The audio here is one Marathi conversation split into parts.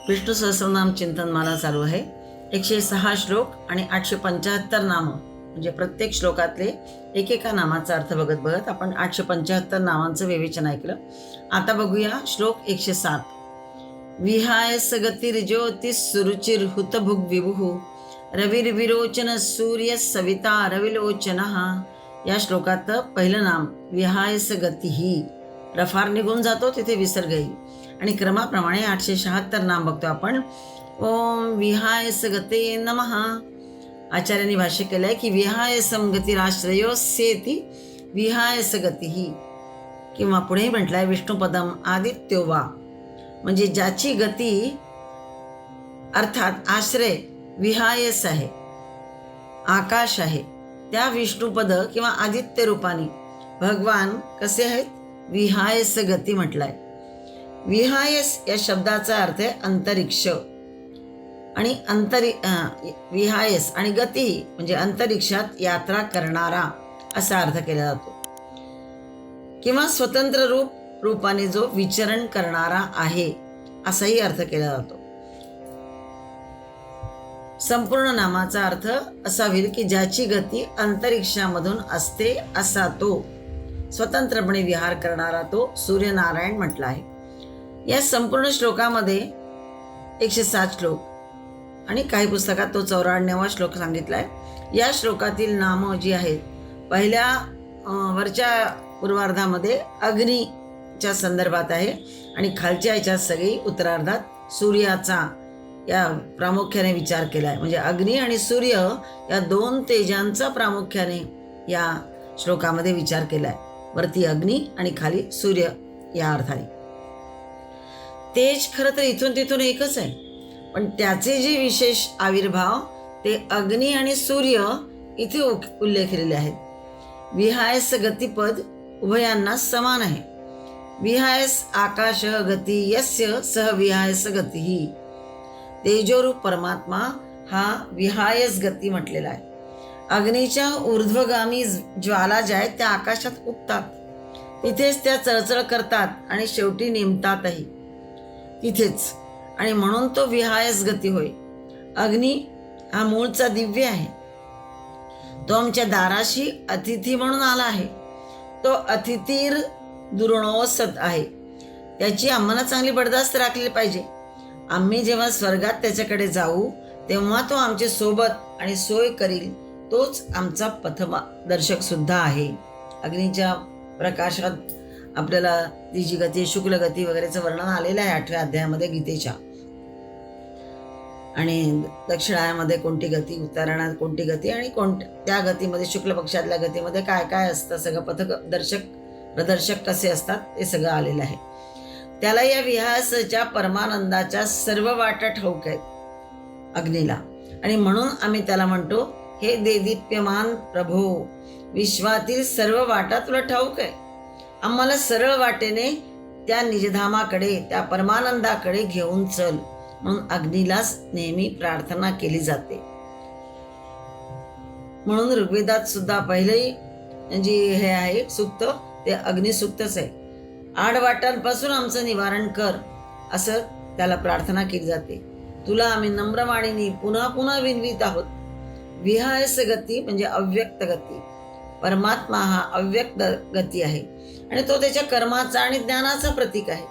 विष्णू सहस्रनाम चिंतन मला चालू आहे. 106 श्लोक आणि 875 नामं, म्हणजे प्रत्येक श्लोकातले एकेका नामाचा अर्थ बघत बघत आपण 875 नामांचं विवेचन ऐकलं. आता बघूया श्लोक 107. विहाय सगतिर्ज्योतिः सुरुचिर्हुतभुग् विभुः रविर्विरोचन सूर्य सविता रविलोचनः. या श्लोकात पहिलं नाम विहायस गतिही, रफार निघून जातो तिथे विसर्ग येईल. आणि क्रमाप्रमाणे 876 नाम बघतो आपण. ओम विहायस गते नमः. आचार्यांनी भाष्य केलंय की विहायसम गतिराश्रयोस्येति विहायस गतिही, किंवा पुढे म्हटलंय विष्णुपदम आदित्यो वा, म्हणजे ज्याची गती अर्थात आश्रय विहायस आहे, आकाश आहे, त्या विष्णुपद किंवा आदित्य रूपाने भगवान कसे आहेत, विहायस गती म्हटलाय. विहायस या शब्दाचा अर्थ आहे अंतरिक्ष, आणि विहायस आणि गती म्हणजे अंतरिक्षात यात्रा करणारा असा अर्थ केला जातो, किंवा स्वतंत्र रूपाने जो विचरण करणारा आहे असाही अर्थ केला जातो. संपूर्ण नामाचा अर्थ असा होईल की ज्याची गती अंतरिक्षामधून असते असा तो, स्वतंत्रपणे विहार करणारा तो सूर्यनारायण म्हटला आहे. या संपूर्ण श्लोकामध्ये 107 श्लोक आणि काही पुस्तकात तो 94वा श्लोक सांगितलाय. या श्लोकातील नामं जी आहेत, पहिल्या वरच्या पूर्वार्धामध्ये अग्नीच्या संदर्भात आहे आणि खालच्या याच्यात सगळी उत्तरार्धात सूर्याचा या प्रामुख्याने विचार केला आहे. म्हणजे अग्नी आणि सूर्य या दोन तेजांचा प्रामुख्याने या श्लोकामध्ये विचार केला आहे. वरती अग्नी आणि खाली सूर्य या अर्थाने. तेज खरं तर इथून तिथून एकच आहे, पण त्याचे जे विशेष आविर्भाव ते अग्नी आणि सूर्य इथे उल्लेखलेले आहेत. विहायस गतिपद उभयांना समान आहे. विहायस आकाश गती यस्य सह विहायस गतीही. तेजोरूप परमात्मा हा विहायस गती म्हटलेला आहे. अग्नीच्या ऊर्ध्वगामी ज्वाला ज्या आहेत त्या आकाशात उठतात, तिथेच त्या चळचळ करतात आणि शेवटी नेमतातही तिथेच, आणि म्हणून तो विहायस गती होय. अग्नी हा मूळचा दिव्य आहे. तो आमच्या दाराशी अतिथी म्हणून आला आहे. तो अतिथीर दुर्णोसत आहे. त्याची आम्हाला चांगली बडदास्त राखली पाहिजे. आम्ही जेव्हा स्वर्गात त्याच्याकडे जाऊ तेव्हा तो आमच्या सोबत आणि सोय करील. तोच आमचा पथदर्शक सुद्धा आहे. अग्नीच्या प्रकाशात आपल्याला ती जी गती, शुक्ल गती वगैरेचं वर्णन आलेलं आहे 8व्या अध्यायामध्ये गीतेच्या. आणि दक्षिणायामध्ये कोणती गती, उत्तरायणात कोणती गती, आणि त्या गतीमध्ये शुक्ल पक्षातल्या गतीमध्ये काय काय असतं, सगळं प्रदर्शक कसे असतात ते सगळं आलेलं आहे. त्याला या विहासाच्या परमानंदाच्या सर्व वाटा ठाऊक आहेत अग्नीला, आणि म्हणून आम्ही त्याला म्हणतो, हे देदीप्यमान प्रभो, विश्वातील सर्व वाटा तुला ठाऊक आहे. आम्हाला सरळ वाटेने त्या निजधामाकडे, त्या परमानंदाकडे घेऊन चल, म्हणून अग्नीलाच नेहमी प्रार्थना केली जाते. म्हणून ऋग्वेदात सुद्धा पहिलेही जी हे आहे सूक्त ते अग्निसूक्तच आहे. आडवाटांपासून आमचं निवारण कर, असं त्याला प्रार्थना केली जाते. तुला आम्ही नम्रवाणीने पुन्हा पुन्हा विनवीत आहोत. विहायस गती म्हणजे अव्यक्त गती. परमात्मा हा अव्यक्त गती आहे आणि तो त्याच्या कर्माचा आणि ज्ञानाचा प्रतीक आहे.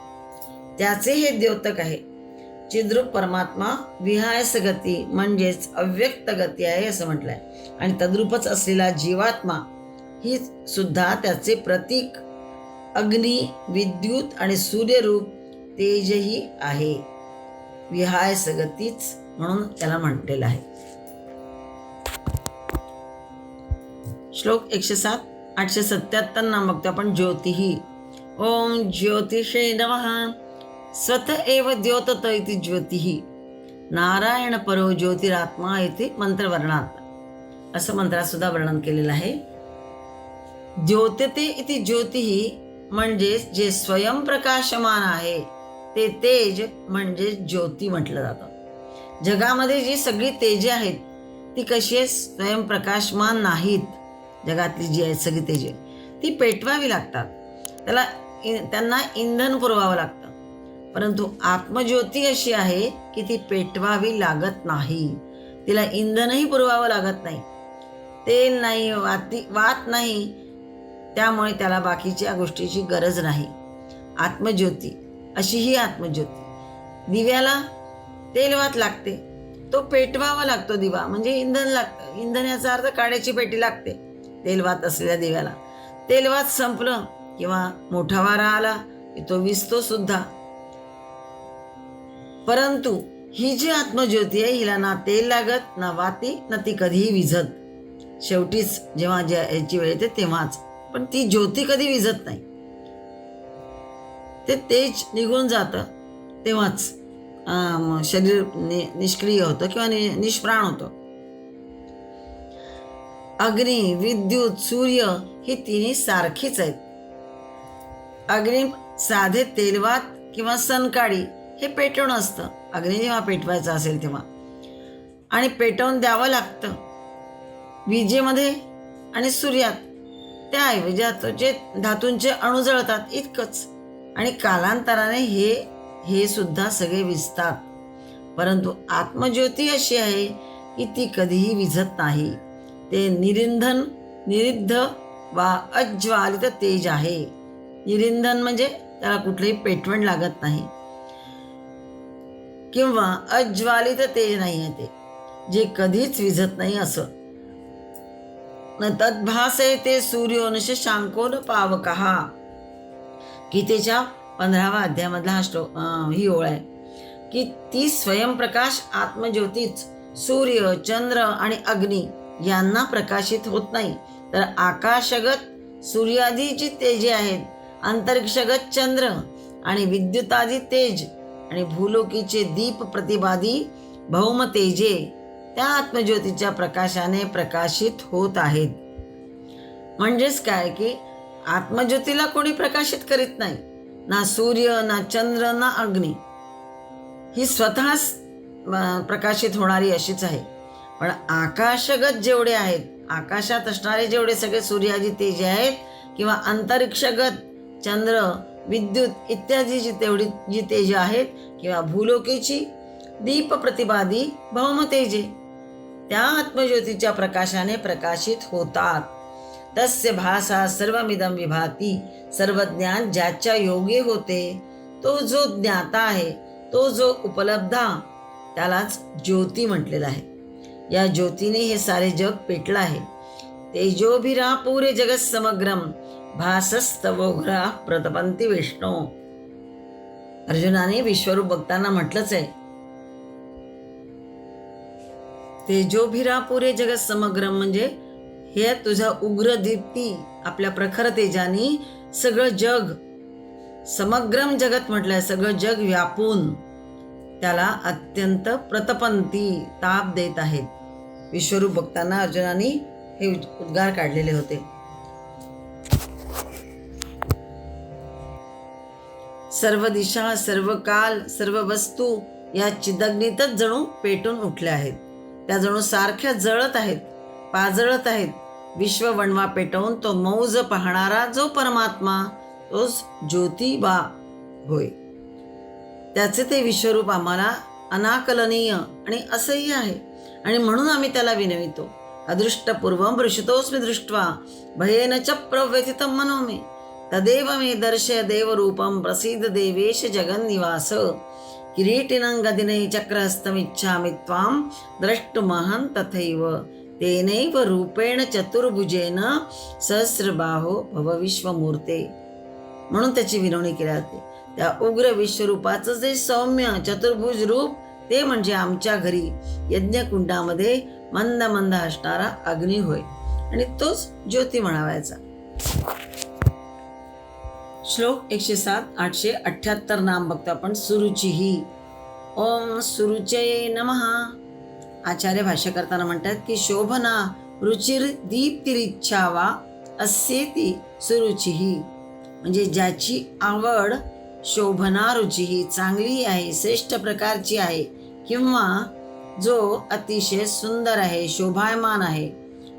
त्याचे हे द्योतक आहे. चिद्रूप परमात्मा विहायस गती म्हणजेच अव्यक्त गती आहे असं म्हटलंय. आणि तद्रूपच असलेला जीवात्मा ही सुद्धा त्याचे प्रतीक अग्नी, विद्युत आणि सूर्यरूप तेजही आहे. विहायस गतीच म्हणून त्याला म्हटलेलं आहे. श्लोक 107. 877 नाम बघतो आपण. ज्योतिही. ओम ज्योतिषे नमः. स्वत एव द्योतत इति ज्योतिही. नारायण परो ज्योतिरात्मा इति मंत्रवर्णात, असं मंत्रात सुद्धा वर्णन केलेलं आहे. द्योतते इति ज्योतिही म्हणजे जे स्वयंप्रकाशमान आहे ते तेज म्हणजे ज्योती म्हटलं जातं. जगामध्ये जी सगळी तेजे आहेत ती कशी आहे, स्वयंप्रकाशमान नाहीत. जगातली जी आहेत सगळी तेजे ती पेटवावी लागतात, त्यांना इंधन पुरवावं लागतं. परंतु आत्मज्योती अशी आहे की ती पेटवावी लागत नाही, तिला इंधनही पुरवावं लागत नाही, तेल नाही, वात नाही, त्यामुळे त्याला बाकीच्या गोष्टीची गरज नाही. आत्मज्योती अशी ही आत्मज्योती. दिव्याला तेल वात लागते, तो पेटवावा लागतो दिवा, म्हणजे इंधन लागतं. इंधन याचा अर्थ काड्याची पेटी लागते तेल वात असलेल्या दिव्याला. तेल वात संपलं किंवा मोठा वारा आला की तो विझतो सुद्धा. परंतु ही जी आत्मज्योती आहे हिला ना तेल लागत ना वाती, ना ती कधीही विझत. शेवटीच जेव्हा याची वेळ येते तेव्हाच, पण ती ज्योती कधी विझत नाही. ते तेज निघून जातं तेव्हाच शरीर निष्क्रिय होतं किंवा निष्प्राण होतं. अग्नी, विद्युत, सूर्य ही तिन्ही सारखीच आहेत. अग्नी साधे तेलवात किंवा सनकाडी हे पेटवणं असतं. अग्नी जेव्हा पेटवायचा असेल तेव्हा, आणि पेटवून द्यावं लागतं. विजेमध्ये आणि सूर्यात त्याऐवजी जे धातूंचे अणू जळतात इतकंच, आणि कालांतराने हे सुद्धा सगळे विझतात. परंतु आत्मज्योती अशी आहे की ती कधीही विझत नाही. ते निरिद्ध वा अज्वालित तेज आहे. निरिंधन म्हणजे त्याला कुठलंही पेटवण लागत नाही, किंवा अज्वालित तेज नाही आहे ते, जे कधीच विझत नाही असं. न तद्भासे ते सूर्योनश शांकोन पावकहा, गीतेच्या 15व्या अध्यायामधला ही ओळ आहे की ती स्वयंप्रकाश आत्मज्योतीच सूर्य, चंद्र आणि अग्नी यांना प्रकाशित होत नाही, तर आकाशगत सूर्यादी जी तेजे आहेत, अंतरिक्षगत चंद्र आणि विद्युतादी तेज आणि भूलोकीचे दीप प्रतिबादी भौम तेजे त्या आत्मज्योतीच्या प्रकाशाने प्रकाशित होत आहेत. म्हणजेच काय की आत्मज्योतीला कोणी प्रकाशित करीत नाही, ना सूर्य, ना चंद्र, ना अग्नी. ही स्वतःच प्रकाशित होणारी अशीच आहे. पण आकाशगत जेवढे आहेत, आकाशात असणारे जेवढे सगळे सूर्याची तेज आहेत, किंवा अंतरिक्षगत चंद्र, विद्युत इत्यादी जी तेज आहेत, किंवा भूलोकीची दीप प्रतिबादी भौम तेजे त्या आत्मज्योतीच्या प्रकाशाने प्रकाशित होतात. तस्य भासा सर्वमिदं विभाती, सर्व ज्ञान ज्याच्या योगी होते, तो जो ज्ञाता आहे, तो जो उपलब्धा, त्यालाच ज्योती म्हटलेलं आहे. या ज्योतीने हे सारे जग पेटलं आहे. तेजोभिरा पुरे जगत समग्रम भासस्तवोग्रा प्रतपंती विष्णू. अर्जुनाने विश्वरूप बघताना म्हटलंच आहे, तेजोभिरा पुरे जगत समग्रम, म्हणजे हे तुझा उग्र दीप्ती आपल्या प्रखर तेजानी सगळं जग, समग्रम जगत म्हटलंय, सगळं जग व्यापून त्याला अत्यंत प्रतपंती ताप देत आहेत. विश्वरूप बघताना अर्जुनाने हे उद्गार काढलेले होते. सर्व दिशा, सर्व काल, सर्व वस्तू या चिदग्नीतच जणू पेटून उठल्या आहेत. त्या जणू सारख्या जळत आहेत, पाजळत आहेत. विश्व वणवा पेटवून तो मौज पाहणारा जो परमात्मा, तोच ज्योतिबा होय. त्याचे ते विश्वरूप आम्हाला अनाकलनीय आणि असह्य आहे, आणि म्हणून आम्ही त्याला विनवितो. अदृष्टपूर्वं वृषितोस्मि दृष्ट्वा भयेन च प्रव्यथितं मनो मे, तदेव मे दर्शय देवरूपं प्रसीद देवेश जगन्निवास. किरीटिनं गदिने चक्रहस्तमिच्छामि त्वां द्रष्टुमहं तथैव, तेनैव रूपेण चतुर्भुजेन सहस्रबाहो भव विश्वमूर्ते. म्हणून त्याची विनवणी केली जाते. त्या उग्र विश्वरूपाचं जे सौम्य चतुर्भुज रूप, ते म्हणजे आमच्या घरी यज्ञकुंडामध्ये मंद मंद असणारा अग्नी होय, आणि तोच ज्योती म्हणावायचा. श्लोक 107, 878 नाम बघतो आपण. सुरुचिही. ओम सुरुचये नमः. आचार्य भाष्य करताना म्हणतात की शोभना रुचिर दीप्तिरिच्छा वा अस्येति सुरुचिही, म्हणजे ज्याची आवड शोभना रुचिही चांगली आहे, श्रेष्ठ प्रकारची आहे, किंवा जो अतिशय सुंदर आहे, शोभायमान आहे,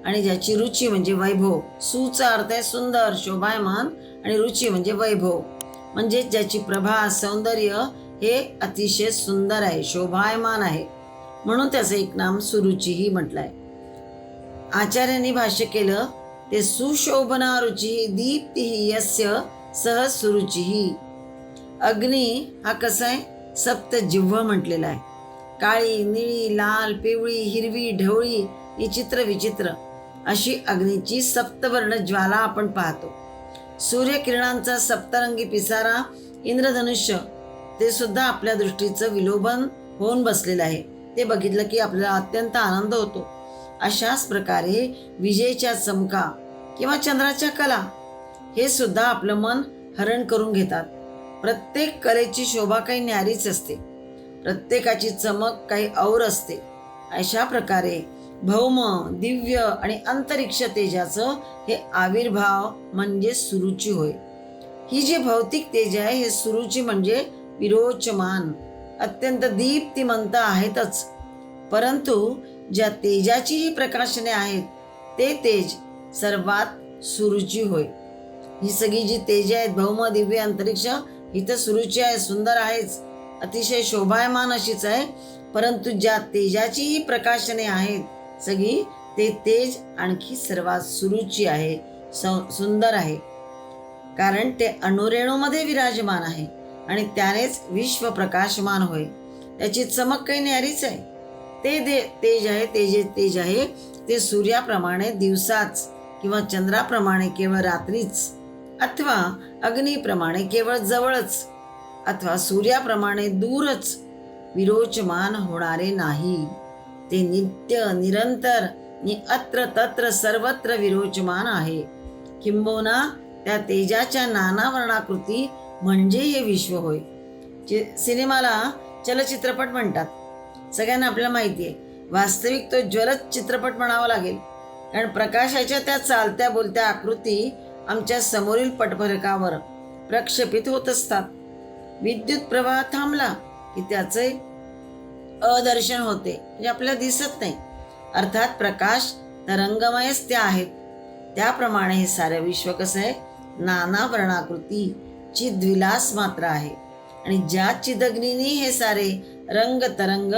आणि ज्याची रुची म्हणजे वैभव. सुचा अर्थ आहे सुंदर, शोभायमान, आणि रुची म्हणजे वैभव, म्हणजे ज्याची प्रभा, सौंदर्य हे अतिशय सुंदर आहे, शोभायमान आहे, म्हणून त्याचं एक नाम सुरुचीही म्हटलंय. आचार्यांनी भाष्य केलं ते सुशोभना रुची दीप्ती यस्य सह सुरुची. अग्नी हा कसा आहे, सप्त जिव्ह म्हटलेला आहे. काळी, निळी, लाल, पिवळी, हिरवी, ढवळी, विचित्र विचित्र अशी अग्नीची सप्तवर्ण ज्वाला आपण पाहतो. सूर्यकिरणांचा सप्तरंगी पिसारा इंद्रधनुष्य ते सुद्धा आपल्या दृष्टीचं विलोभन होऊन बसलेलं आहे. ते बघितलं की आपल्याला अत्यंत आनंद होतो. अशाच प्रकारे विजेच्या चमका किंवा चंद्राच्या कला हे सुद्धा आपलं मन हरण करून घेतात. प्रत्येक कलेची शोभा काही न्यारीच असते, प्रत्येकाची चमक काही और असते. अशा प्रकारे भौम, दिव्य आणि अंतरिक्ष तेजाचं हे आविर्भाव म्हणजे सुरुची होय. ही जी भौतिक तेज आहे हे सुरुची म्हणजे विरोचमान, अत्यंत दीप्तिमंत आहेतच. परंतु ज्या तेजाची ही प्रकाशने आहेत ते तेज सर्वात सुरुची होय. ही सगळी जी तेज आहेत, भौम, दिव्य, अंतरिक्ष, ही तर सुरुची आहे, सुंदर आहेच, अतिशय शोभायमान अशीच आहे. परंतु ज्या तेजाची ही प्रकाशने आहेत सगळी, ते तेज आणखी सर्वात सुरुची आहे, सुंदर आहे. कारण ते अणुरेणूमध्ये विराजमान आहे आणि त्यानेच विश्व प्रकाशमान होय. त्याची चमक काही न्यारीच आहे. ते तेज आहे ते सूर्याप्रमाणे दिवसाच किंवा चंद्राप्रमाणे केवळ रात्रीच, अथवा अग्नीप्रमाणे केवळ जवळच, अथवा सूर्याप्रमाणे दूरच विरोचमान होणारे नाही. ते नित्य, निरंतर, अत्र तत्र सर्वत्र विरोचमान आहे. किंबहुना त्या तेजाच्या नाना वर्णाकृती म्हणजे हे विश्व होय. सिनेमाला चलचित्रपट म्हणतात, सगळ्यांना आपल्याला माहिती आहे. वास्तविक तो ज्वलत चित्रपट म्हणावा लागेल, कारण प्रकाशाच्या त्या चालत्या बोलत्या आकृती आमच्या समोरील पटफलकावर प्रक्षेपित होत असतात. विद्युत प्रवाह थांबला की त्याचे अदर्शन होते, म्हणजे आपल्याला दिसत नाही. अर्थात प्रकाश तरंगमयच त्या आहेत. त्याप्रमाणे हे सारे विश्व कसं आहे, नाना वर्णाकृती चिद्विलास मात्र आहे. आणि ज्या चिदग्नीने हे सारे रंग तरंग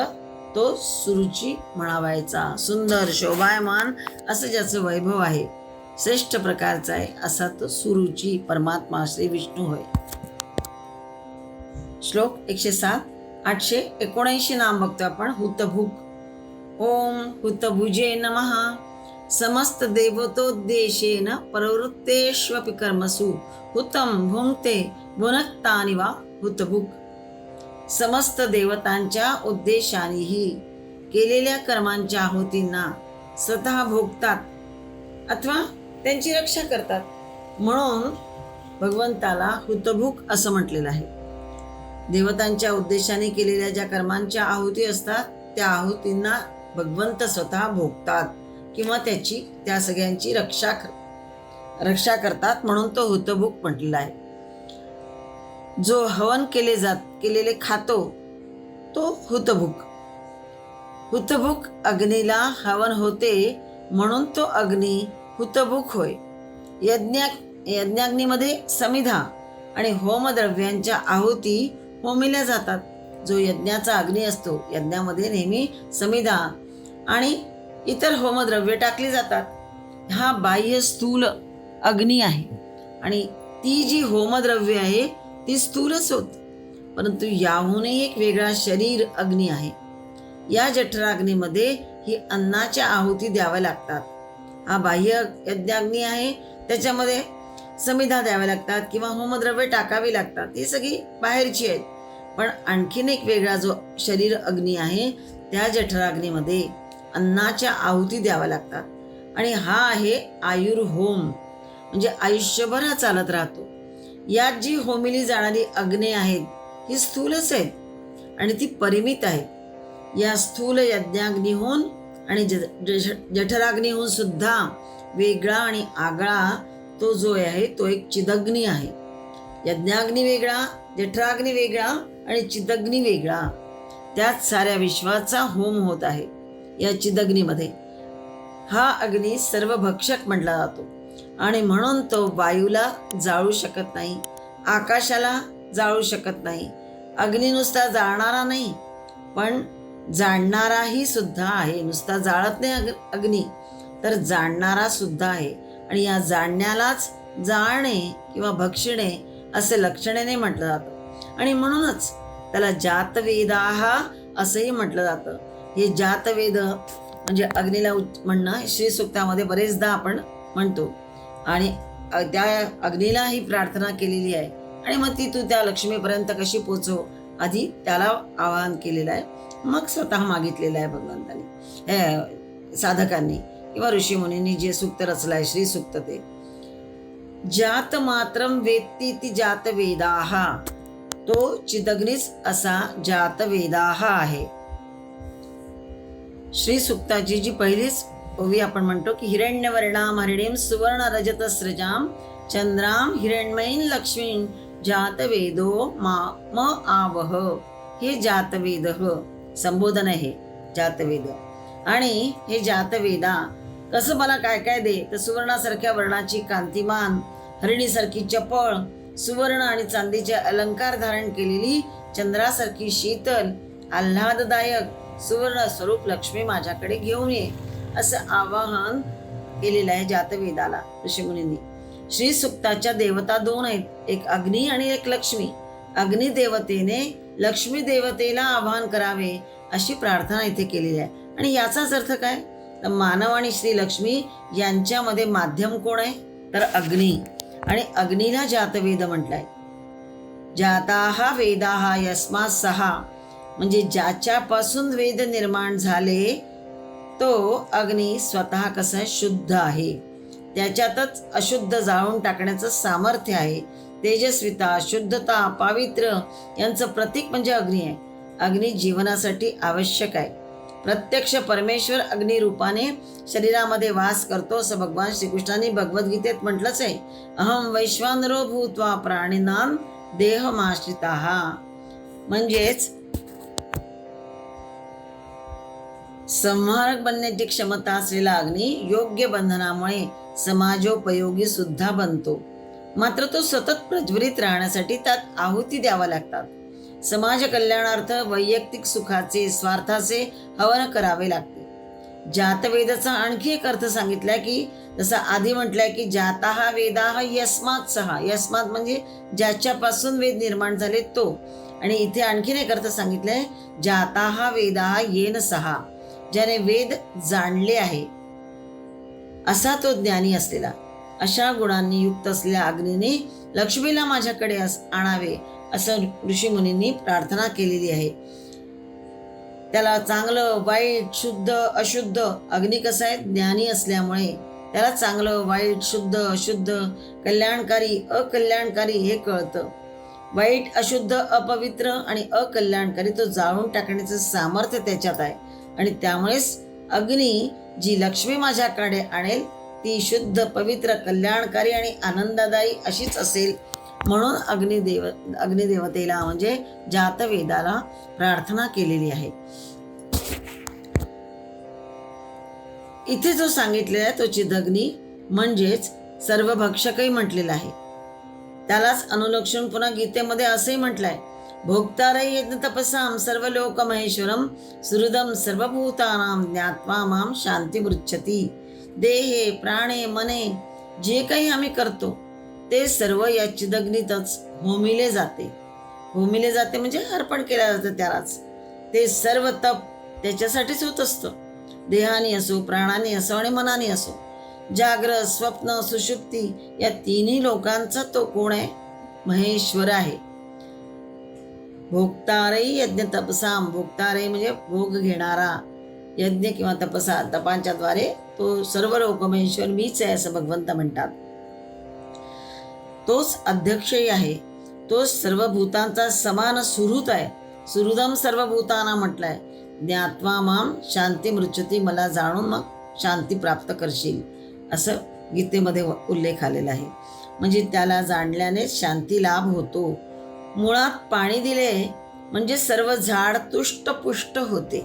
तो सुरुची म्हणावायचा. सुंदर, शोभायमान असं ज्याचं वैभव आहे, श्रेष्ठ प्रकारचा आहे, असा तो सुरुची परमात्मा श्री विष्णू होय. श्लोक 107. 879 नाम बघतो आपण. हुतभुक. ओम हुतभुजे नमः. समस्त देवतोद्देशेन प्रवृत्तेष्वपि कर्मसु हुतम भुंक्ते भुनक्तानि वा हुतभुक. समस्त देवतांच्या उद्देशानेही केलेल्या कर्मांच्या आहुतींना स्वतः भोगतात अथवा त्यांची रक्षा करतात, म्हणून भगवंताला हुतभुक असं म्हटलेलं आहे. देवतांच्या उद्देशाने केलेल्या ज्या कर्मांच्या आहुती असतात त्या आहुतींना भगवंत स्वतः भोगतात किंवा त्या सगळ्यांची रक्षा करतात, म्हणून तो हुतभुक म्हटलेला आहे. जो हवन केलेले खातो तो हुतभुक. हुतभुक अग्नीला हवन होते म्हणून तो अग्नी हुतभुक होय. यज्ञाग्नीमध्ये समिधा आणि होमद्रव्यांच्या आहुती होमिल्या जातात. जो यज्ञाचा अग्नी असतो, यज्ञामध्ये नेहमी समिधा आणि इतर होमद्रव्य टाकली जातात. हा बाह्य स्थूल अग्नी आहे आणि ती जी होमद्रव्य आहे ती स्थूलच होत. परंतु याहूनही एक वेगळा शरीर अग्नी आहे. या जठराग्नीमध्ये ही अन्नाच्या आहुती द्याव्या लागतात. हा बाह्य यज्ञाग्नी आहे, त्याच्यामध्ये समिधा द्याव्या लागतात किंवा होमद्रव्य टाकावी लागतात. ही सगळी बाहेरची आहेत. पण आणखीन एक वेगळा जो शरीर अग्नी आहे त्या जठराग्नीमध्ये अन्नाच्या आहुती द्याव्या लागतात. आणि हा आहे आयुर्होम, म्हणजे आयुष्यभर हा चालत राहतो. यात जी होमिली जाणारी अग्नी आहेत ही स्थूलच आहेत आणि ती परिमित आहेत. या स्थूल यज्ञाग्नीहून आणि जठराग्नीहून सुद्धा वेगळा आणि आगळा तो जो आहे तो एक चिदग्नी आहे. यज्ञाग्नी वेगळा, जठराग्नी वेगळा आणि चिदग्नी वेगळा. त्यात साऱ्या विश्वाचा होम होत आहे या चिदग्नीमध्ये. हा अग्नी सर्व भक्षक म्हटला जातो आणि म्हणून तो वायूला जाळू शकत नाही, आकाशाला जाळू शकत नाही, अग्नी नुसता जाळणारा नाही, पण जाणणाराही सुद्धा आहे. नुसता जाळत नाही अग्नी, तर जाणणारा सुद्धा आहे. आणि या जाणण्यालाच जाळणे किंवा भक्षणे असे लक्षणेने म्हटलं जातं. आणि म्हणूनच त्याला जातवेदाः असंही म्हटलं जातं. हे जातवेद म्हणजे अग्नीला म्हणणं श्री सूक्तामध्ये बरेचदा आपण म्हणतो. आणि त्या अग्नीला ही प्रार्थना केलेली आहे. आणि मग ती तू त्या लक्ष्मीपर्यंत कशी पोचव, आधी त्याला आवाहन केलेलं आहे, मग स्वतः मागितलेलं आहे भगवंताने, साधकांनी किंवा ऋषीमुनींनी जे सूक्त रचलं आहे श्री सूक्त. ते जात मात्रम वेत्ती ती जातवेदाः, तो चिदग्नीच असा जातवेदाः आहे. श्री सूक्ताची जी पहिलीच ओवी आपण म्हणतो की हिरण्यवर्णाम हरिणीम सुवर्ण रजत स्रजाम चंद्राम हिरण्मयीन लक्ष्मीं जातवेदो म आवह. हे जातवेद संबोधन आहे जातवेद. आणि हे जातवेदा कसं मला काय काय दे, तर सुवर्णासारख्या वर्णाची कांतिमान, हरिणीसारखी चपळ, सुवर्ण आणि चांदीचे अलंकार धारण केलेली, चंद्रासारखी शीतल आल्हाददायक सुवर्ण स्वरूप लक्ष्मी माझ्याकडे घेऊन ये, असं आवाहन केलेलं आहे जातवेदाला ऋषीमुनींनी. श्री सूक्ताच्या देवता दोन आहेत, एक अग्नी आणि एक लक्ष्मी. अग्नी देवतेने लक्ष्मी देवतेला आवाहन करावे अशी प्रार्थना इथे केलेली आहे. आणि याचाच अर्थ काय, तर मानव आणि श्री लक्ष्मी यांच्यामध्ये माध्यम कोण आहे, तर अग्नी. आणि अग्नीला जातवेद म्हटलंय. जाताहा वेदाहा यस्मात् सहा, म्हणजे ज्याच्यापासून वेद निर्माण झाले तो अग्नी स्वतः कसा शुद्ध आहे, त्याच्यातच अशुद्ध जाळून टाकण्याचं सामर्थ्य आहे. तेजस्विता, शुद्धता, पावित्र्य यांचं प्रतीक म्हणजे अग्नी आहे. अग्नी जीवनासाठी आवश्यक आहे. प्रत्यक्ष परमेश्वर अग्नी रूपाने शरीरामध्ये वास करतो असं भगवान श्रीकृष्णांनी भगवद्गीतेत म्हटलंच आहे. अहम वैश्वानरो भूत्वा प्राणिनां देहमाश्रिताः. म्हणजेच संहारक बनण्याची क्षमता असलेला अग्नी योग्य बंधनामुळे समाजोपयोगी सुद्धा बनतो. मात्र तो सतत प्रज्वलित राहण्यासाठी त्यात आहुती द्यावा लागतात. समाज कल्याणार्थ वैयक्तिक सुखाचे, स्वार्थाचे हवन करावे लागते. जातवेदाचा आणखी एक अर्थ सांगितलाय की जसं आधी म्हटलंय की जाताहा वेदाः यस्मात् सहा. यस्मात् म्हणजे ज्याच्यापासून वेद निर्माण झाले तो. आणि इथे आणखीन एक अर्थ सांगितलंय जाताहा वेदाः येन सहा, ज्याने वेद जाणले आहे असा तो ज्ञानी असलेला. अशा गुणांनी युक्त असलेल्या अग्नीने लक्ष्मीला माझ्याकडे आणावे असं ऋषीमुनींनी प्रार्थना केलेली आहे. त्याला चांगलं वाईट, शुद्ध अशुद्ध, अग्नी कसा आहे ज्ञानी असल्यामुळे त्याला चांगलं वाईट, शुद्ध अशुद्ध, कल्याणकारी अकल्याणकारी हे कळतं. वाईट, अशुद्ध, अपवित्र आणि अकल्याणकारी तो जाळून टाकण्याचं सामर्थ्य त्याच्यात आहे. आणि त्यामुळेच अग्नी जी लक्ष्मी माझ्याकडे आणेल ती शुद्ध, पवित्र, कल्याणकारी आणि आनंददायी अशीच असेल. म्हणून अग्निदेवतेला म्हणजे जातवेदाला प्रार्थना केलेली आहे. इथे जो सांगितलेला आहे तो चिदग्नी म्हणजेच सर्वभक्षकही म्हटलेला आहे. त्यालाच अनुलक्षून पुन्हा गीतेमध्ये असंही म्हटलंय, भोक्तारै यज्ञ तपसां सर्वलोक महेश्वरम सुहृदं सर्वभूतानां ज्ञात्वा मां शांतिमृच्छति. देहे, प्राणे, मने जे काही आम्ही करतो ते सर्व या चिदग्नीतच होमिले जाते. होमिले जाते म्हणजे अर्पण केलं जातं त्यालाच. ते सर्व तप त्याच्यासाठीच होत असतं. देहाने असो, प्राणाने असो आणि मनाने असो. जाग्रत, स्वप्न, सुषुप्ती या तिन्ही लोकांचा तो कोण आहे, महेश्वर आहे. भोक्तारै यज्ञ तपसां, भोक्तारै म्हणजे भोग घेणारा, यज्ञ किंवा तपसा तपांच्या द्वारे तो सर्व लोक महेश्वर मीच आहे असं भगवंत म्हणतात. तोच अध्यक्षही आहे. तोच सर्व भूतांचा समान सुहृद आहे. सुहृदम सर्वभूताना म्हटलंय. ज्ञात्वा माम शांती मृच्छती, मला जाणून मग शांती प्राप्त करशील असं गीतेमध्ये उल्लेख आलेला आहे. म्हणजे त्याला जाणल्याने शांती लाभ होतो. मुळात पाणी दिले म्हणजे सर्व झाड तुष्टपुष्ट होते.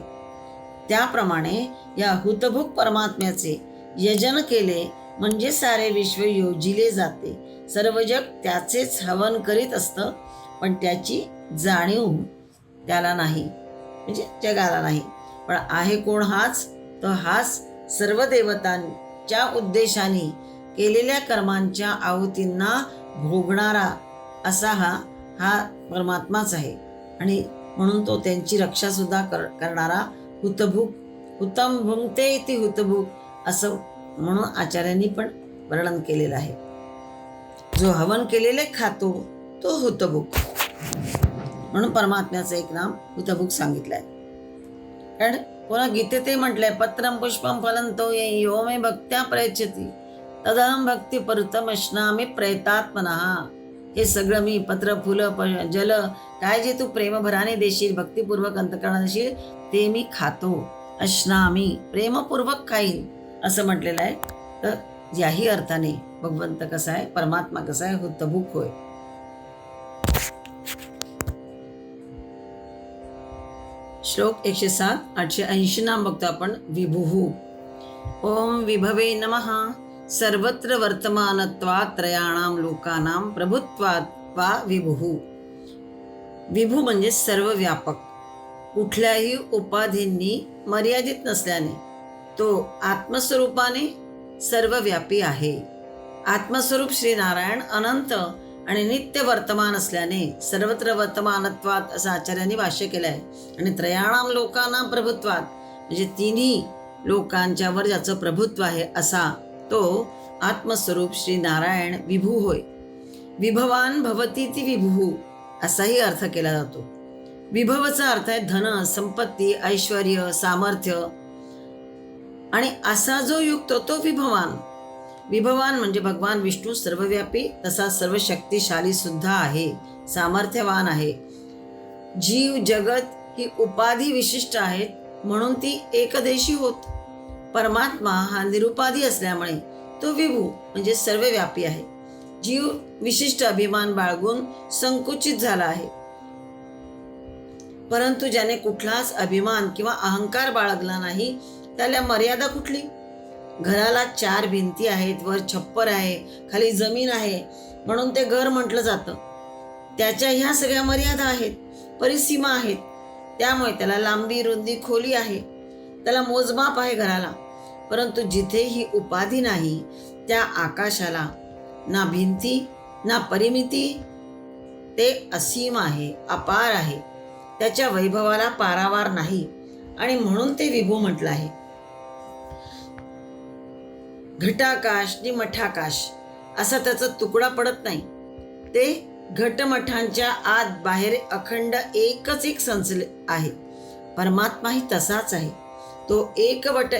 त्याप्रमाणे या हुतभुक परमात्म्याचे यजन केले म्हणजे सारे विश्व योजिले जाते. सर्व जग त्याचेच हवन करीत असतं, पण त्याची जाणीव त्याला नाही, म्हणजे जगाला नाही. पण आहे कोण हाच? तर हाच सर्व देवतांच्या उद्देशाने केलेल्या कर्मांच्या आहुतींना भोगणारा असा हा परमात्माच आहे. आणि म्हणून तो त्यांची रक्षा सुद्धा करणारा हुतभूक, हुतम भुंक्ते इति हुतभूक असं म्हणून आचार्यांनी पण वर्णन केलेलं आहे. जो हवन केलेले खातो तो हुतभूक, म्हणून परमात्म्याचं एक नाम हुतभूक सांगितलंय. कारण पुन्हा गीतेत म्हटलंय, पत्रम पुष्पम फलं तो यो मे भक्त्या प्रयच्छति तदहं भक्ती परुतमश्नामी प्रयतात्मनः. हे सगळं मी पत्र, फुलं, जल, काय जे तू प्रेमभराने देशील, भक्तिपूर्वक अंतःकरणाने देशील ते मी खातो. अश्नामी, प्रेमपूर्वक खाईन असं म्हटलेलं आहे. तर याही अर्थाने भगवंत कसा आहे, परमात्मा कसा आहे, हुतभूक होय. श्लोक 107, 880 नाम बघतो आपण. विभुः. ओम विभवे नमः. सर्वत्र वर्तमानत्वात् त्रयाणाम लोकानां प्रभुत्वात् वा विभुः. विभू म्हणजे सर्व व्यापक, कुठल्याही उपाधींनी मर्यादित नसल्याने तो आत्मस्वरूपाने सर्वव्यापी आहे. आत्मस्वरूप श्री नारायण अनंत आणि नित्य वर्तमान असल्याने सर्वत्र वर्तमानत्वात असं आचार्यांनी भाष्य केलं आहे. आणि त्रयाणाम लोकांना प्रभुत्वात म्हणजे तिन्ही लोकांच्यावर ज्याचं प्रभुत्व आहे असा तो आत्मस्वरूप श्री नारायण विभू होय. विभवान भवती ती विभू असाही अर्थ केला जातो. विभवचा अर्थ आहे धन, संपत्ती, ऐश्वर्य, सामर्थ्य. आणि असा जो युक्त तो विभवान. विभवान म्हणजे भगवान विष्णू सर्वव्यापी, तसा सर्व शक्तिशाली सुद्धा आहे, सामर्थ्यवान आहे. जीव जगत ही उपाधी विशिष्ट आहेत म्हणून ती एकदेशी होत. परमात्मा हा निरुपाधी असल्यामुळे तो विभू म्हणजे सर्वव्यापी आहे. जीव विशिष्ट अभिमान बाळगून संकुचित झाला आहे. परंतु ज्याने कुठलाच अभिमान किंवा अहंकार बाळगला नाही त्याला मर्यादा कुठली? घराला 4 भिंती आहेत, वर छप्पर आहे, खाली जमीन आहे म्हणून ते घर म्हटलं जातं. त्याच्या ह्या सगळ्या मर्यादा आहेत, परिसीमा आहेत. त्यामुळे त्याला लांबी, रुंदी, खोली आहे, त्याला मोजमाप आहे घराला. परंतु जिथे ही उपाधी नाही त्या आकाशाला ना भिंती ना परिमिती, ते असीम आहे, अपार आहे. त्याच्या वैभवाला पारावार नाही आणि म्हणून ते विभू म्हटलं आहे. घटाकाश नि मठाकाश असा त्याचा तुकडा पडत नाही. ते घटमठांच्या आत बाहेर अखंड एकच एक संचले आहे. परमात्माही तसाच आहे. तो एकवट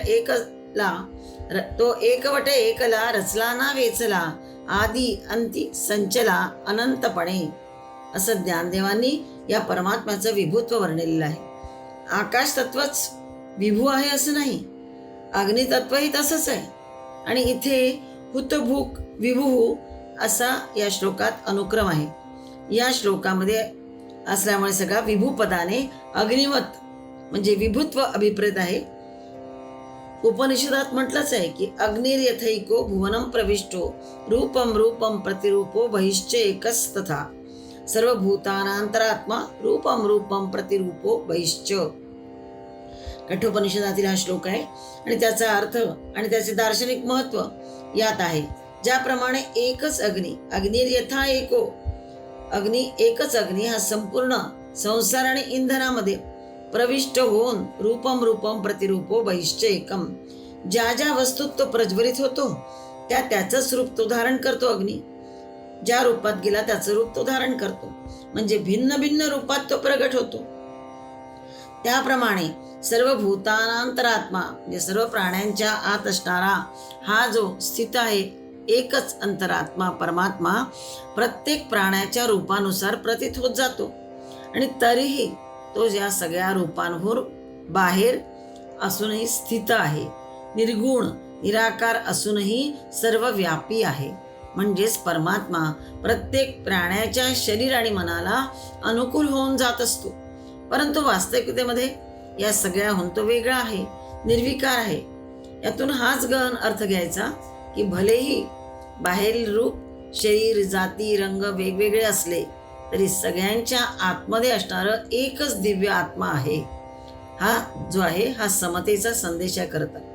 एकला रचला ना वेचला, आदी अंती संचला अनंतपणे असं ज्ञानदेवांनी या परमात्म्याचं विभुत्व वर्णिलेलं आहे. आकाश तत्वच विभू आहे असं नाही, अग्नितत्वही तसंच आहे. आणि इथे हुतभूक विभू असा या श्लोकात अनुक्रम आहे. या श्लोकामध्ये असल्यामुळे सगळा विभू पदाने अग्निवत म्हणजे विभुत्व अभिप्रेत आहे. उपनिषदात म्हटलंच आहे की अग्निर्यथैको भुवनं प्रविष्टो रूपम रूपम प्रतिरूपो बहिश्च एकस्तथा सर्वभूतानांतरात्मा रूपम रूपम प्रतिरूपो बहिश्च. कठोपनिषदातील हा श्लोक आहे आणि त्याचा अर्थ आणि त्याचे दार्शनिक महत्व यात आहे. ज्याप्रमाणे एकच अग्नी, अग्निर्यथा एको, अग्नी एकच अग्नी हा संपूर्ण संसार आणि इंधनामध्ये प्रविष्ट होऊन रूपम रूपम प्रतिरूपो बहिश्च एकम, ज्या ज्या वस्तूत तो प्रज्वलित होतो त्या त्याचंच रूप तो धारण करतो. अग्नी ज्या रूपात गेला त्याचं रूप तो धारण करतो, म्हणजे भिन्न भिन्न रूपात तो प्रगट होतो. त्याप्रमाणे सर्व भूतानांतरात्मा म्हणजे सर्व प्राण्यांच्या आत असणारा हा जो स्थित आहे एकच अंतरात्मा परमात्मा प्रत्येक प्राण्याच्या रूपानुसार प्रतीत होत जातो. आणि तरीही तो या सगळ्या रूपांवर बाहेर असूनही स्थित आहे, निर्गुण निराकार असूनही सर्वव्यापी आहे. म्हणजेच परमात्मा प्रत्येक प्राण्याच्या शरीर आणि मनाला अनुकूल होऊन जात असतो. परंतु वास्तविकतेमध्ये या सगळ्याहून तो वेगळा आहे, निर्विकार आहे. यातून हाच गहन अर्थ घ्यायचा की भलेही बाहेरील रूप, शरीर, जाती, रंग वेगवेगळे असले तरी सगळ्यांच्या आतमध्ये असणारं एकच दिव्य आत्मा आहे. हा जो आहे हा समतेचा संदेश करत आहे.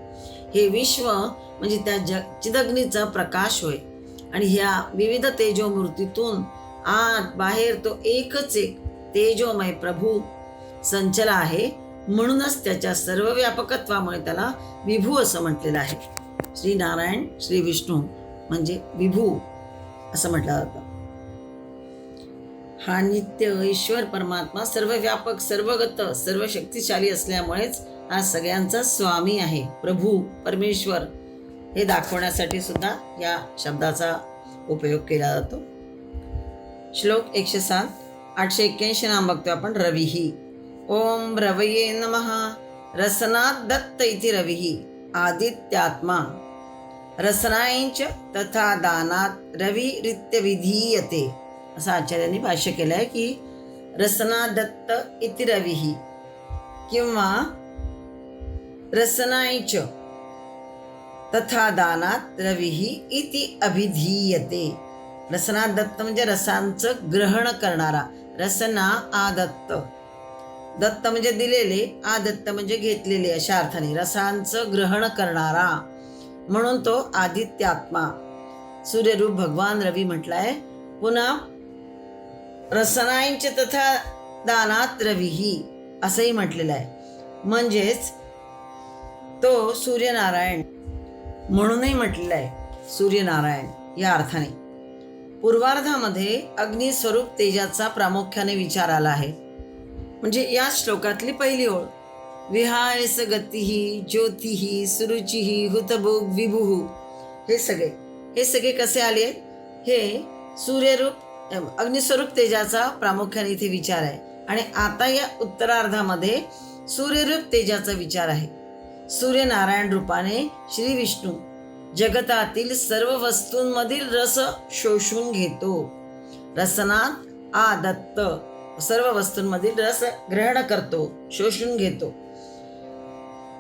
हे विश्व म्हणजे त्या चिदग्नीचा प्रकाश होय. आणि ह्या विविध तेजो मूर्तीतून आत बाहेर तो एकच एक तेजोमय प्रभू संचला आहे. म्हणूनच त्याच्या सर्व व्यापकत्वामुळे त्याला विभू असं म्हटलेलं आहे. श्री नारायण श्री विष्णू म्हणजे विभू असं म्हटलं जातं. हा नित्य ईश्वर परमात्मा सर्व व्यापक, सर्वगत, सर्व शक्तिशाली असल्यामुळेच हा सगळ्यांचा स्वामी आहे. प्रभू परमेश्वर हे दाखवण्यासाठी सुद्धा या शब्दाचा उपयोग केला जातो. श्लोक 107. 881 नाम बघतो आपण. रविही. ओम रवये नमः. रसनात दत्त इति रविही आदित्यात्मा. रसनायंच तथा दानात रविरित्य विधीयते. असं आचार्यांनी भाष्य केलं आहे की रसना दत्त इति रविही किंवा रसनायंच तथा दानात रविही इति अभिधीयते. रसना दत्त म्हणजे रसांचं ग्रहण करणारा. रसना आदत्त. दत्त म्हणजे दिलेले, आदत्त म्हणजे घेतलेले अशा अर्थाने रसांचं ग्रहण करणारा म्हणून तो आदित्यात्मा. सूर्यरूप भगवान रवी म्हटलाय. पुन्हा रसनांच तथा दानात रविही असंही म्हटलेलं आहे. म्हणजेच तो सूर्यनारायण म्हणूनही म्हटलेलं आहे. सूर्यनारायण या अर्थाने. पूर्वार्धामध्ये अग्निस्वरूप तेजाचा प्रामुख्याने विचार आला आहे. म्हणजे या श्लोकातली पहिली ओळ. विहायस गतिही ज्योतिही सुरुचिही हुतभोग विभुः. हे सगळे कसे आले? हे सूर्यरूप अग्निस्वरूप तेजाचा प्रामुख्याने इथे विचार आहे. आणि आता या उत्तरार्धामध्ये सूर्यरूप तेजाचा विचार आहे. सूर्यनारायण रूपाने श्री विष्णू जगतातील सर्व वस्तूंमधील रस शोषून घेतो. रसनात आदत्त सर्व वस्तूंमधील रस ग्रहण करतो, शोषून घेतो.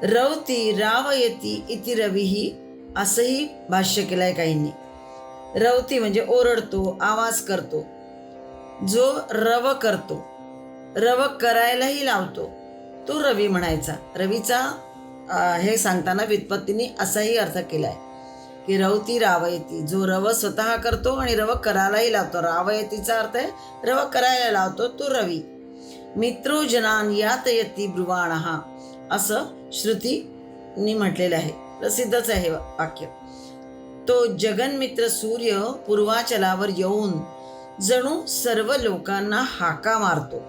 रवती रावयती इति रविही असंही भाष्य केलंय काहींनी. रवती म्हणजे ओरडतो, आवाज करतो. जो रव करतो, रव करायलाही लावतो, तो रवी म्हणायचा. रवीचा हे सांगताना व्युत्पत्तीने असाही अर्थ केलाय की रवती रावयती. जो रव स्वतः करतो आणि रव करायलाही लावतो. रावयतीचा अर्थ आहे रव करायला लावतो, तो रवी. मित्रो जनान यातयती ब्रुवाणः असं श्रुतींनी म्हटलेलं आहे. प्रसिद्धच आहे वाक्य. तो जगन्मित्र सूर्य पूर्वाचलावर येऊन जणू सर्व लोकांना हाका मारतो.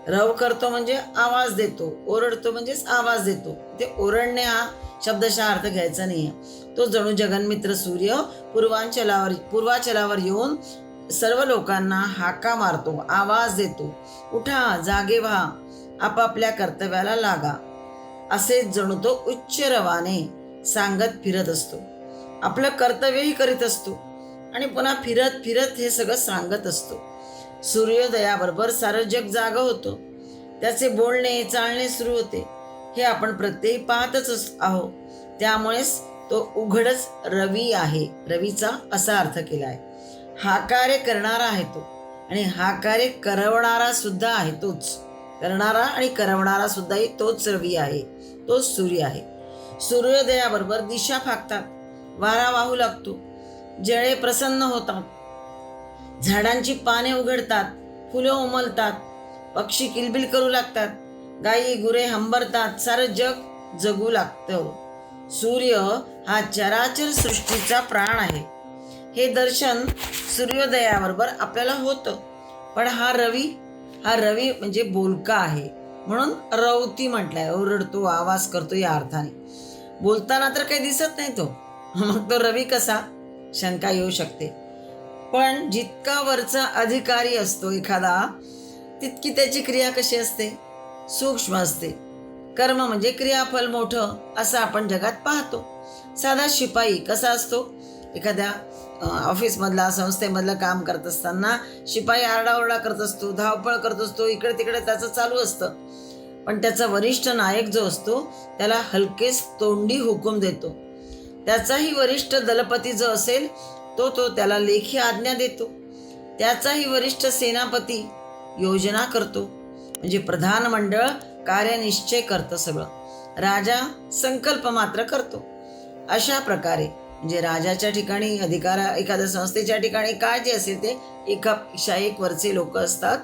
रव करतो म्हणजे आवाज देतो, ओरडतो म्हणजेच आवाज देतो. ते ओरडणे हा शब्दशः अर्थ घ्यायचा नाही. तो जणू जगन्मित्र सूर्य पूर्वाचलावर येऊन सर्व लोकांना हाका मारतो, आवाज देतो. उठा, जागे व्हा, आपापल्या कर्तव्याला लागा, असे जणू तो उच्च रवाने सांगत फिरत असतो. आपलं कर्तव्यही करीत असतो आणि पुन्हा फिरत फिरत हे सगळं सांगत असतो. सूर्योदयाबरोबर सारं जग जागं होतं. त्याचे बोलणे चालणे सुरू होते. हे आपण प्रत्येकी पाहतच आहोत. त्यामुळेच तो उघडच रवी आहे. रवीचा असा अर्थ केला आहे. हा कार्य करणारा आहे तो आणि हा कार्य करवणारा सुद्धा आहे तोच. करणारा आणि करवणारा सुद्धाही तोच रवी आहे, तोच सूर्य आहे. सूर्योदयाबरोबर दिशा फाकतात, वारा वाहू लागतो, जळे प्रसन्न होतात, झाडांची पाने उघडतात, फुलं उमलतात, पक्षी किलबिल करू लागतात, गायी गुरे हंबरतात, सारं जग जगू लागतं. सूर्य हा चराचर सृष्टीचा प्राण आहे. हे दर्शन सूर्योदयाबरोबर आपल्याला होतं. पण हा रवी म्हणजे बोलका आहे म्हणून रवती म्हटलाय. ओरडतो, आवाज करतो या अर्थाने. बोलताना तर काही दिसत नाही तो, मग तो रवी कसा, शंका येऊ शकते. पण जितका वरचा अधिकारी असतो एखादा, तितकी त्याची क्रिया कशी असते, सूक्ष्म असते. कर्म म्हणजे क्रियाफल मोठं असं आपण जगात पाहतो. साधा शिपाई कसा असतो, एखाद्या ऑफिसमधला संस्थेमधलं काम करत असताना शिपाई आरडाओरडा करत असतो, धावपळ करत असतो, इकडे तिकडे त्याचं चालू असतं. पण त्याचा वरिष्ठ नायक जो असतो त्याला हलकेच तोंडी हुकूम देतो. त्याचाही वरिष्ठ दलपती जो असेल तो त्याला लेखी आज्ञा देतो. त्याचाही वरिष्ठ सेनापती योजना करतो. म्हणजे प्रधान मंडळ कार्यनिश्चय करतं सगळं, राजा संकल्प मात्र करतो. अशा प्रकारे म्हणजे राजाच्या ठिकाणी एखाद्या संस्थेच्या ठिकाणी काय जे असेल ते एकापेक्षा एक वरचे लोक असतात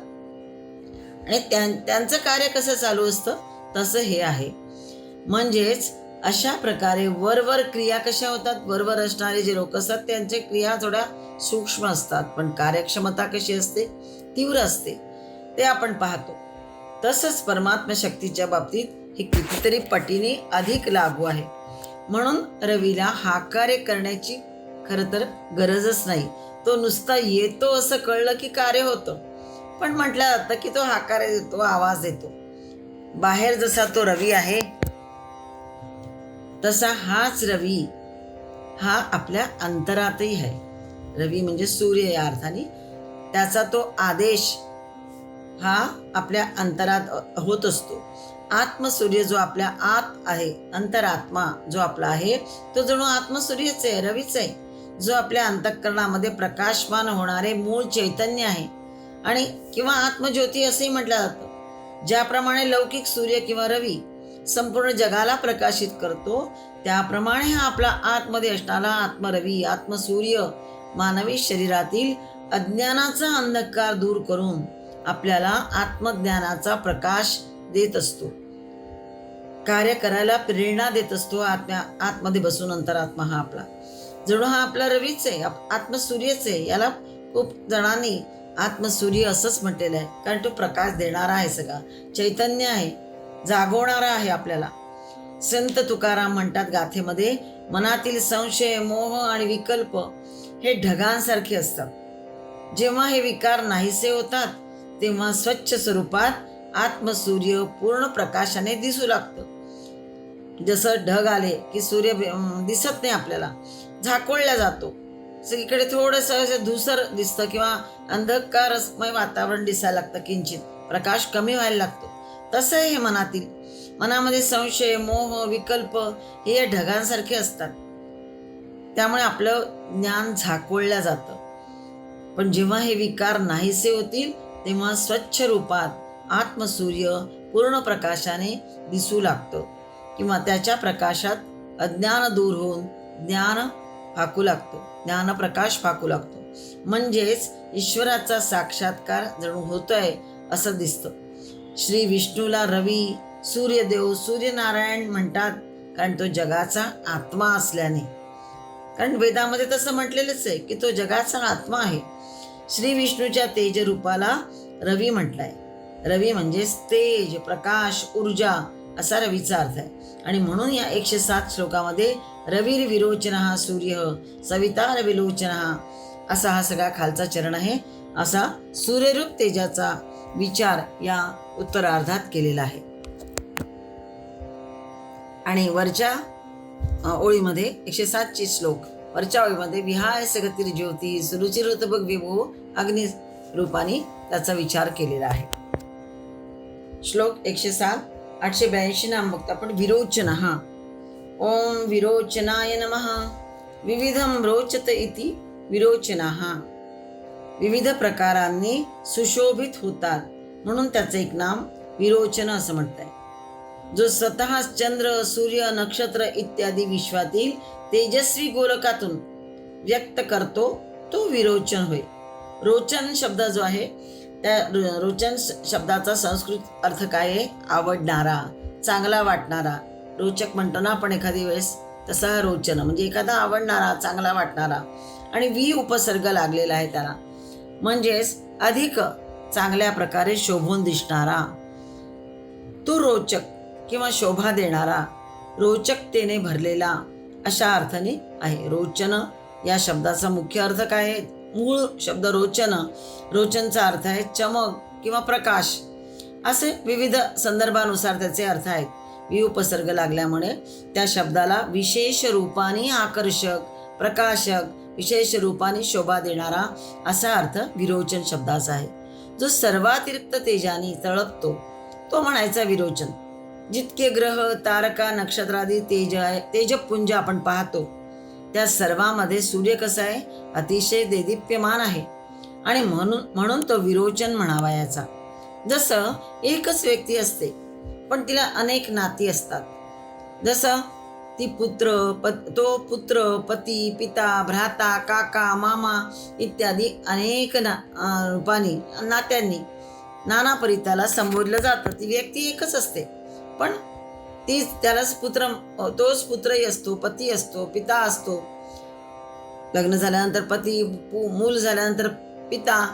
आणि त्यांचं कार्य कसं चालू असतं तसं हे आहे. म्हणजेच अशा प्रकारे वरवर क्रिया कशा होतात, वरवर असणारे जे लोक असतात त्यांच्या क्रिया थोड्या सूक्ष्म असतात, पण कार्यक्षमता कशी असते, तीव्र असते, ते आपण पाहतो. तसंच परमात्मा शक्तीच्या बाबतीत हे कितीतरी पटीने अधिक लागू आहे. म्हणून रवीला हा कार्य करण्याची खरं तर गरजच नाही. तो नुसता येतो असं कळलं की कार्य होतं. पण म्हटलं जातं की तो हाकारे देतो, आवाज देतो. बाहेर जसा तो रवी आहे तसा हाच रवी हा आपल्या अंतरातही आहे. रवी म्हणजे सूर्य या अर्थाने. त्याचा तो आदेश हा आपल्या अंतरात होत असतो. आत्मसूर्य जो आपल्या आत आहे, अंतरात्मा जो आपला आहे, तो जणू आत्मसूर्यच आहे, रवीच आहे, जो आपल्या अंतःकरणामध्ये प्रकाशमान होणारे मूळ चैतन्य आहे. आणि किंवा आत्मज्योती असंही म्हटलं जातं. ज्याप्रमाणे लौकिक सूर्य किंवा रवी संपूर्ण जगाला प्रकाशित करतो, त्याप्रमाणे हा आपला आतमध्ये असणारा आत्मरवी, आत्मसूर्य मानवी शरीरातील अज्ञानाचा अंधकार दूर करून आपल्याला आत्मज्ञानाचा प्रकाश देत असतो, कार्य करायला प्रेरणा देत असतो. आतमध्ये बसून अंतरात्मा हा आपला जणू हा आपला रवीच आहे, आत्मसूर्यच आहे. याला खूप जणांनी आत्मसूर्य असंच म्हटलेलं आहे, कारण तो प्रकाश देणारा आहे, सगळा चैतन्य आहे, जागवणारा आहे आपल्याला. संत तुकाराम म्हणतात गाथेमध्ये, मनातील संशय, मोह आणि विकल्प हे ढगांसारखे असतात. जेव्हा हे विकार नाहीसे होतात तेव्हा स्वच्छ स्वरूपात आत्मसूर्य पूर्ण प्रकाशाने दिसू लागतं. जसं ढग आले की सूर्य दिसत नाही, आपल्याला झाकोळला जातो, सगळीकडे थोडंसं धुसर दिसतं किंवा अंधकारमय वातावरण दिसायला लागतं, किंचित प्रकाश कमी व्हायला लागतो. तसं हे मनामध्ये संशय, मोह, विकल्प हे या ढगांसारखे असतात. त्यामुळे आपलं ज्ञान झाकोळलं जातं. पण जेव्हा हे विकार नाहीसे होतील तेव्हा स्वच्छ रूपात आत्मसूर्य पूर्ण प्रकाशाने दिसू लागतं किंवा त्याच्या प्रकाशात अज्ञान दूर होऊन ज्ञान फाकू लागतो, ज्ञानप्रकाश फाकू लागतो. म्हणजेच ईश्वराचा साक्षात्कार जणू होतोय असं दिसतं. श्री विष्णूला रवी, सूर्यदेव, सूर्यनारायण म्हणतात, कारण तो जगाचा आत्मा असल्याने. कारण वेदामध्ये तसं म्हटलेलंच आहे की तो जगाचा आत्मा आहे. श्री विष्णूच्या तेज रूपाला रवी म्हटलंय. रवी म्हणजेच तेज, प्रकाश, ऊर्जा असा रवीचा अर्थ आहे. आणि म्हणून या 107 श्लोकामध्ये रवीर विरोचनः सूर्य सविता रविलोचनः असा हा सगळा खालचा चरण आहे. असा सूर्यरूप तेजाचा विचार या उत्तरार्धात केलेला आहे. आणि वरच्या ओळीमध्ये 107 श्लोक वरच्या ओळीमध्ये विहाय गतीर ज्योती सुरुचिर बघ विभो अग्नि रूपाने त्याचा विचार केलेला आहे. श्लोक 107 882 नाम बघतो आपण. विरोचन हा ओम विरोचनाय नमः. विविधम रोचत इति विरोचना हा विविध प्रकारांनी सुशोभित होतात म्हणून त्याचं एक नाम विरोचन असं म्हणताय. जो स्वतः चंद्र, सूर्य, नक्षत्र इत्यादी विश्वातील तेजस्वी गोलकातून व्यक्त करतो तो विरोचन होय. रोचन शब्द जो आहे त्या रोचन शब्दाचा संस्कृत अर्थ काय आहे? आवडणारा, चांगला वाटणारा. रोचक म्हणतो ना आपण एखादी वेळेस, तसा रोचन म्हणजे एखादा आवडणारा, चांगला वाटणारा. आणि वी उपसर्ग लागलेला आहे त्याला, म्हणजेच अधिक चांगल्या प्रकारे शोभून दिसणारा. तो रोचक किंवा शोभा देणारा, रोचकतेने भरलेला अशा अर्थाने आहे. रोचन या शब्दाचा मुख्य अर्थ काय आहे? मूळ शब्द रोचन, रोचनचा अर्थ आहे चमक किंवा प्रकाश. असे विविध संदर्भानुसार त्याचे अर्थ आहेत. वि उपसर्ग लागल्यामुळे त्या शब्दाला विशेष रूपाने आकर्षक, प्रकाशक, विशेष रूपाने शोभा देणारा असा अर्थ विरोचन शब्दाचा आहे. जो सर्वातिरिक्त तेजाने तळपतो तो म्हणायचा विरोचन. जितके ग्रह, तारका, नक्षत्रादी तेजपुंज आपण पाहतो त्या सर्वांमध्ये सूर्य कसा आहे? अतिशय देदीप्यमान आहे आणि म्हणून तो विरोचन म्हणावा याचा. जसं एकच व्यक्ती असते पण तिला अनेक नाती असतात. जसं ती तो पुत्र, पती, पिता, भ्राता, काका, मामा इत्यादी अनेक रूपांनी नात्यांनी नाना परी त्याला संबोधलं जातं. ती व्यक्ती एकच असते पण त्यालाच तोच पुत्रही असतो, पती असतो, पिता असतो. लग्न झाल्यानंतर पती, मूल झाल्यानंतर पिता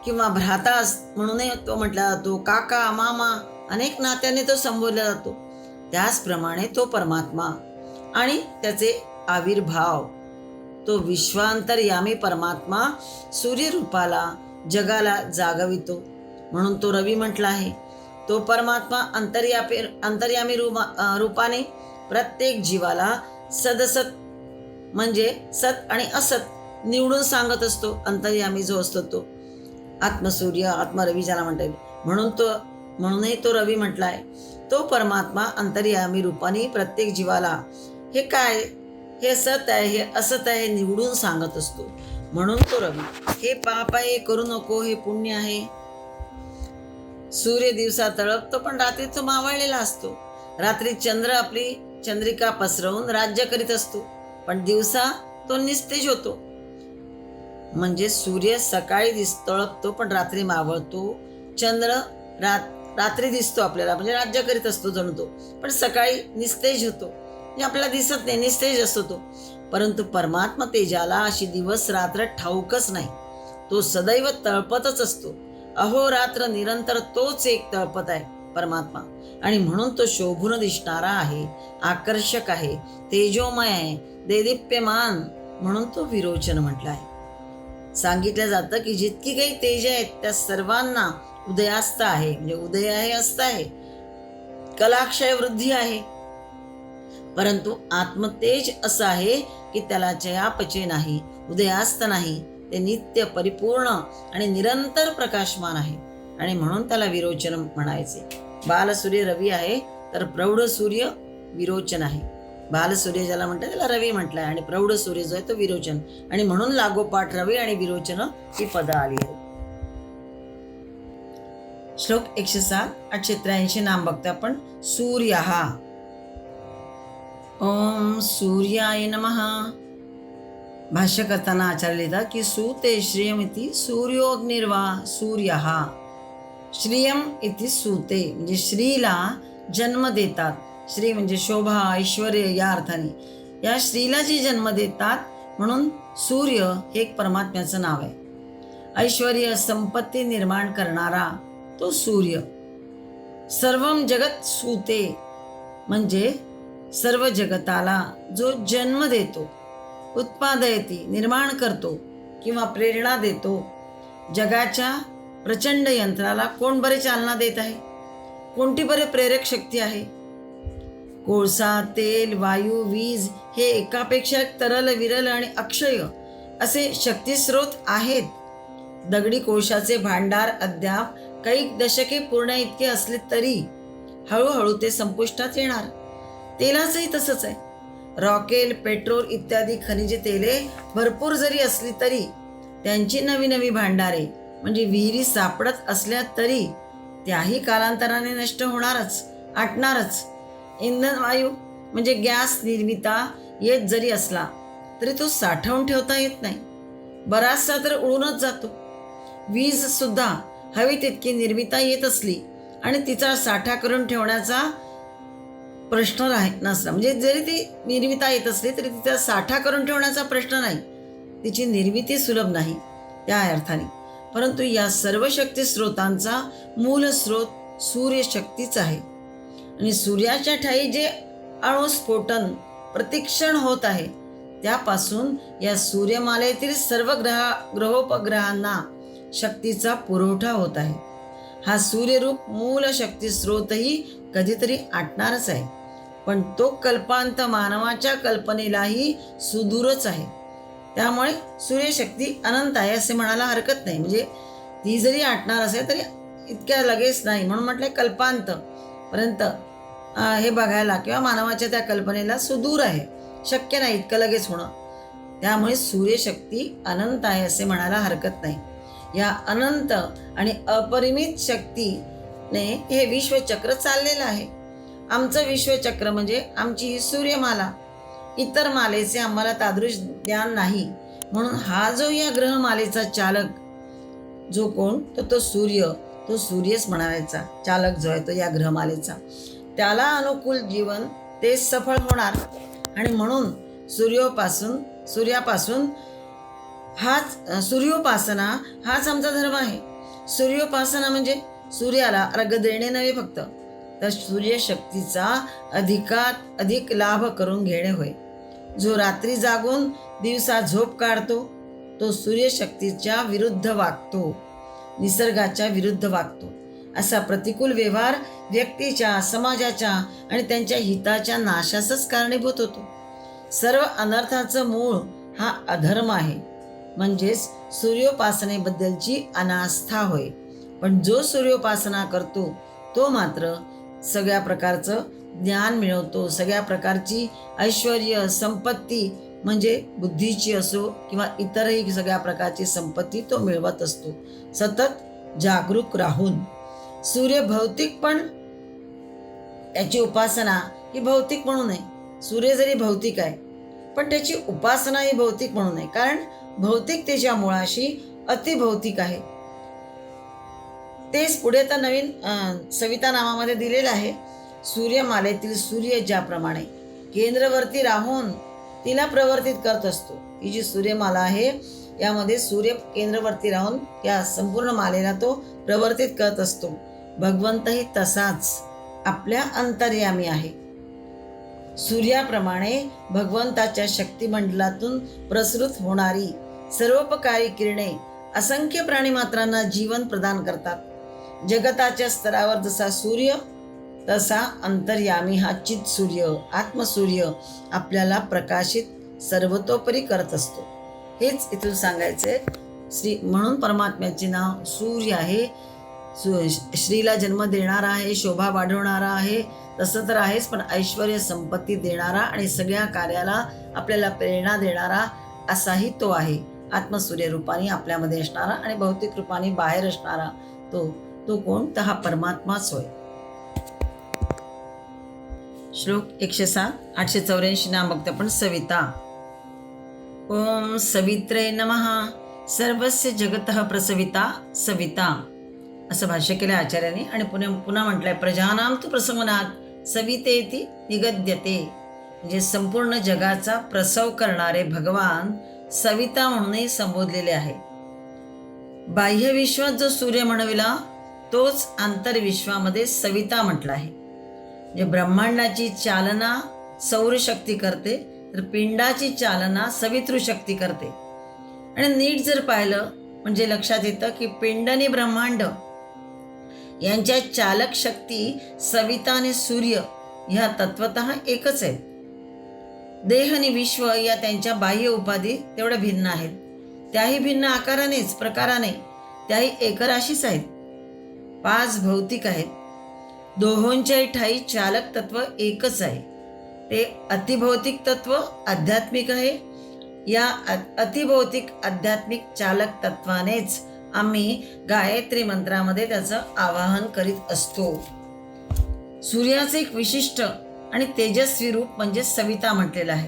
किंवा भ्राता म्हणूनही तो म्हटला जातो. काका, मामा अनेक नात्याने तो संबोधला जातो. त्याचप्रमाणे तो परमात्मा आणि त्याचे आविर्भाव, तो विश्वांतर्यामी परमात्मा सूर्यरूपाला जगाला जागवितो. म्हणून तो रवी म्हटला आहे. तो परमात्मा अंतर्यामी रूपाने प्रत्येक जीवाला सदसत म्हणजे सत आणि असत निवडून सांगत असतो. अंतर्यामी जो असतो तो आत्मसूर्य, आत्मरवी ज्याला म्हणता येईल. म्हणूनही तो रवी म्हटला आहे. तो परमात्मा अंतर्यामी रूपाने प्रत्येक जीवाला हे काय, हे सत आहे, हे असत आहे निवडून सांगत असतो. म्हणून तो रवी. हे पाप आहे करू नको, हे पुण्य आहे. सूर्य दिवसा तळपतो पण रात्री तो मावळलेला असतो. रात्री चंद्र आपली चंद्रिका पसरवून राज्य करीत असतो पण दिवसा तो निस्तेज होतो. म्हणजे सूर्य सकाळी तळपतो पण रात्री मावळतो. चंद्र रात्री दिसतो आपल्याला म्हणजे राज्य करीत असतो जणू तो, पण सकाळी निस्तेज होतो म्हणजे आपल्याला दिसत नाही, निस्तेज असतो तो. परंतु परमात्मा तेजाला अशी दिवस रात्र ठाऊकच नाही. तो सदैव तळपतच असतो. अहोरात्र निरंतर तोच एक तळपत आहे परमात्मा. आणि म्हणून तो शोभून दिसणारा आहे, आकर्षक आहे, तेजोमय आहे, देदीप्यमान. म्हणून तो विरोचन म्हटला आहे. सांगितलं जातं की जितकी काही तेज आहेत त्या सर्वांना उदयास्त आहे. म्हणजे उदय आहे, अस्त आहे, कलाक्षय वृद्धी आहे. परंतु आत्मतेज असं आहे की त्याला चयापचय नाही, उदयास्त नाही. ते नित्य परिपूर्ण आणि निरंतर प्रकाशमान आहे आणि म्हणून त्याला विरोचन म्हणायचे. बालसूर्य रवी आहे तर प्रौढ सूर्य विरोचन आहे. बालसूर्य ज्याला म्हणतात त्याला रवी म्हटलंय आणि प्रौढ सूर्य जो आहे तो विरोचन. आणि म्हणून लागोपाठ रवी आणि विरोचन ही पदं आली आहेत. श्लोक 107, 883 नाम बघतो आपण. सूर्यः. ओम सूर्याय नमः. भाष्य करताना आचार्य लिहितात की सूते श्रियम इति सूर्योग्निर्वा सूर्यः. श्रियम इति सूते म्हणजे श्रीला जन्म देतात. श्री म्हणजे शोभा, ऐश्वर्य या अर्थाने. या श्रीला जी जन्म देतात म्हणून सूर्य हे एक परमात्म्याचं नाव आहे. ऐश्वर्य, संपत्ती निर्माण करणारा तो सूर्य. सर्वम जगत सूते म्हणजे सर्व जगताला जो जन्म देतो, उत्पादयती निर्माण करतो किंवा प्रेरणा देतो. जगाच्या प्रचंड यंत्राला कोण बरे चालना देत आहे, कोणती बरे प्रेरक शक्ती आहे. कोळसा, तेल, वायू, वीज हे एकापेक्षा एक तरल, विरल आणि अक्षय असे शक्तिस्रोत आहेत. दगडी कोळशाचे भांडार अद्याप काही दशके पूर्ण इतके असले तरी हळूहळू ते संपुष्टात येणार. तेलाचंही तसंच आहे. रॉकेल, पेट्रोल इत्यादी खनिज तेले भरपूर जरी असली तरी त्यांची नवी नवी भांडारे म्हणजे विहिरी सापडत असल्या तरी त्याही कालांतराने नष्ट होणारच, आटणारच. इंधन वायू म्हणजे गॅस निर्मिता येत जरी असला तरी तो साठवून ठेवता येत नाही, बराचसा तर उडूनच जातो. वीज सुद्धा हवी तितकी निर्मिता येत असली आणि तिचा साठा करून ठेवण्याचा प्रश्न नसला म्हणजे जरी ती निर्मिता येत असली तरी तिचा साठा करून ठेवण्याचा प्रश्न नाही, तिची निर्मिती सुलभ नाही त्या अर्थाने. परंतु या सर्व शक्ती स्रोतांचा मूल स्रोत सूर्यशक्तीच आहे. आणि सूर्याच्या ठायी जे अणुस्फोटन प्रतिक्षण होत आहे त्यापासून या सूर्यमालेतील सर्व ग्रहोपग्रहांना शक्तीचा पुरवठा होत आहे. हा सूर्यरूप मूल शक्ती स्रोतही कधीतरी आटणारच आहे, पण तो कल्पांत मानवाच्या कल्पनेलाही सुदूरच आहे. त्यामुळे सूर्यशक्ती अनंत आहे असे म्हणायला हरकत नाही. म्हणजे ती जरी आटणार असेल तरी इतक्या लगेच नाही, म्हणून म्हटलं कल्पांत पर्यंत हे बघायला किंवा मानवाच्या त्या कल्पनेला सुदूर आहे, शक्य नाही इतकं लगेच होणं. त्यामुळे सूर्यशक्ती अनंत आहे असे म्हणायला हरकत नाही. या अनंत आणि अपरिमित शक्तीने हे विश्वचक्र चाललेलं आहे. आमचं विश्वचक्र म्हणजे आमची ही सूर्यमाला. इतर मालेचे आम्हाला तादृश ज्ञान नाही. म्हणून हा जो या ग्रहमालेचा चालक जो कोण तो सूर्य, तो सूर्यच म्हणायचा. चालक जो आहे तो या ग्रहमालेचा, त्याला अनुकूल जीवन ते सफळ होणार. आणि म्हणून सूर्यापासून सूर्योपासना हाच आमचा धर्म आहे. सूर्योपासना म्हणजे सूर्याला अर्घ्य देणे नव्हे फक्त, तर सूर्यशक्तीचा अधिक लाभ करून घेणे होय. जो रात्री जागून दिवसा झोप काढतो तो सूर्यशक्तीच्या विरुद्ध वागतो, निसर्गाच्या विरुद्ध वागतो. असा प्रतिकूल व्यवहार व्यक्तीच्या, समाजाच्या आणि त्यांच्या हिताच्या नाशासच कारणीभूत होतो. सर्व अनर्थाचं मूळ हा अधर्म आहे, म्हणजेच सूर्योपासनेबद्दलची अनास्था होय. पण जो सूर्योपासना करतो तो मात्र सगळ्या प्रकारचं ज्ञान मिळवतो, सगळ्या प्रकारची ऐश्वर्य संपत्ती म्हणजे बुद्धीची असो किंवा इतरही सगळ्या प्रकारची संपत्ती तो मिळवत असतो, सतत जागरूक राहून. सूर्य भौतिक, पण त्याची उपासना ही भौतिक म्हणू नये. सूर्य जरी भौतिक आहे पण त्याची उपासना ही भौतिक म्हणू नये, कारण भौतिकतेच्या मुळाशी अतिभौतिक आहे. तेच पुढे तर नवीन सविता नामामध्ये दिलेलं आहे. सूर्यमालेतील सूर्य ज्याप्रमाणे केंद्रवर्ती राहून तिला प्रवर्तित करत असतो, ही जी सूर्यमाला आहे यामध्ये सूर्य केंद्रवर्ती राहून या संपूर्ण मालेला तो प्रवर्तित करत असतो. भगवंतही तसाच आपल्या अंतर्यामी आहे. सूर्याप्रमाणे भगवंताच्या शक्तिमंडलातून प्रसृत होणारी सर्वोपकारी किरणे असंख्य प्राणीमात्रांना जीवन प्रदान करतात. जगताच्या स्तरावर जसा सूर्य तसा अंतर्यामी हा चित सूर्य, आत्मसूर्य आपल्याला प्रकाशित सर्वतोपरी करत असतो. हेच इथून सांगायचंय. म्हणून परमात्म्याचे नाव सूर्य आहे. श्रीला जन्म देणारा आहे, शोभा वाढवणारा आहे, तसं तर आहेच, पण ऐश्वर्य संपत्ती देणारा आणि सगळ्या कार्याला आपल्याला प्रेरणा देणारा असाही तो आहे. आत्मसूर्य रूपाने आपल्यामध्ये असणारा आणि भौतिक रूपाने बाहेर असणारा तो कोण, तर हा परमात्माच होय. श्लोक 107, 884 नाम बघतो आपण. सविता. ओम सवित्रे नमः सर्वस्य जगतः प्रसविता सविता असं भाष्य केलं आचार्यांनी. आणि पुन्हा म्हटलंय प्रजानाम तु प्रसवनात् सवितेति निगद्यते, म्हणजे संपूर्ण जगाचा प्रसव करणारे भगवान सविता म्हणूनही संबोधलेले आहे. बाह्य विश्वात जो सूर्य म्हणविला तोच आंतरविश्वामध्ये सविता म्हटला आहे. म्हणजे ब्रह्मांडाची चालना सौरशक्ती करते, तर पिंडाची चालना सवितृशक्ती करते. आणि नीट जर पाहिलं म्हणजे लक्षात येतं की पिंड आणि ब्रह्मांड यांच्या चालक शक्ती सविता आणि सूर्य ह्या तत्वतः एकच आहेत. देह आणि विश्व या त्यांच्या बाह्य उपाधी तेवढ्या भिन्न आहेत, त्याही भिन्न आकारानेच, प्रकाराने, त्याही एकराशीच आहेत. 5 भौतिक आहेत. दोहोंच्याही ठाई चालक तत्व एकच आहे, ते अतिभौतिक तत्व आध्यात्मिक आहे. या अतिभौतिक आध्यात्मिक चालक तत्वानेच आम्ही गायत्री मंत्रामध्ये त्याचं आवाहन करीत असतो. सूर्याचे एक विशिष्ट आणि तेजस्वी रूप म्हणजे सविता म्हटलेलं आहे.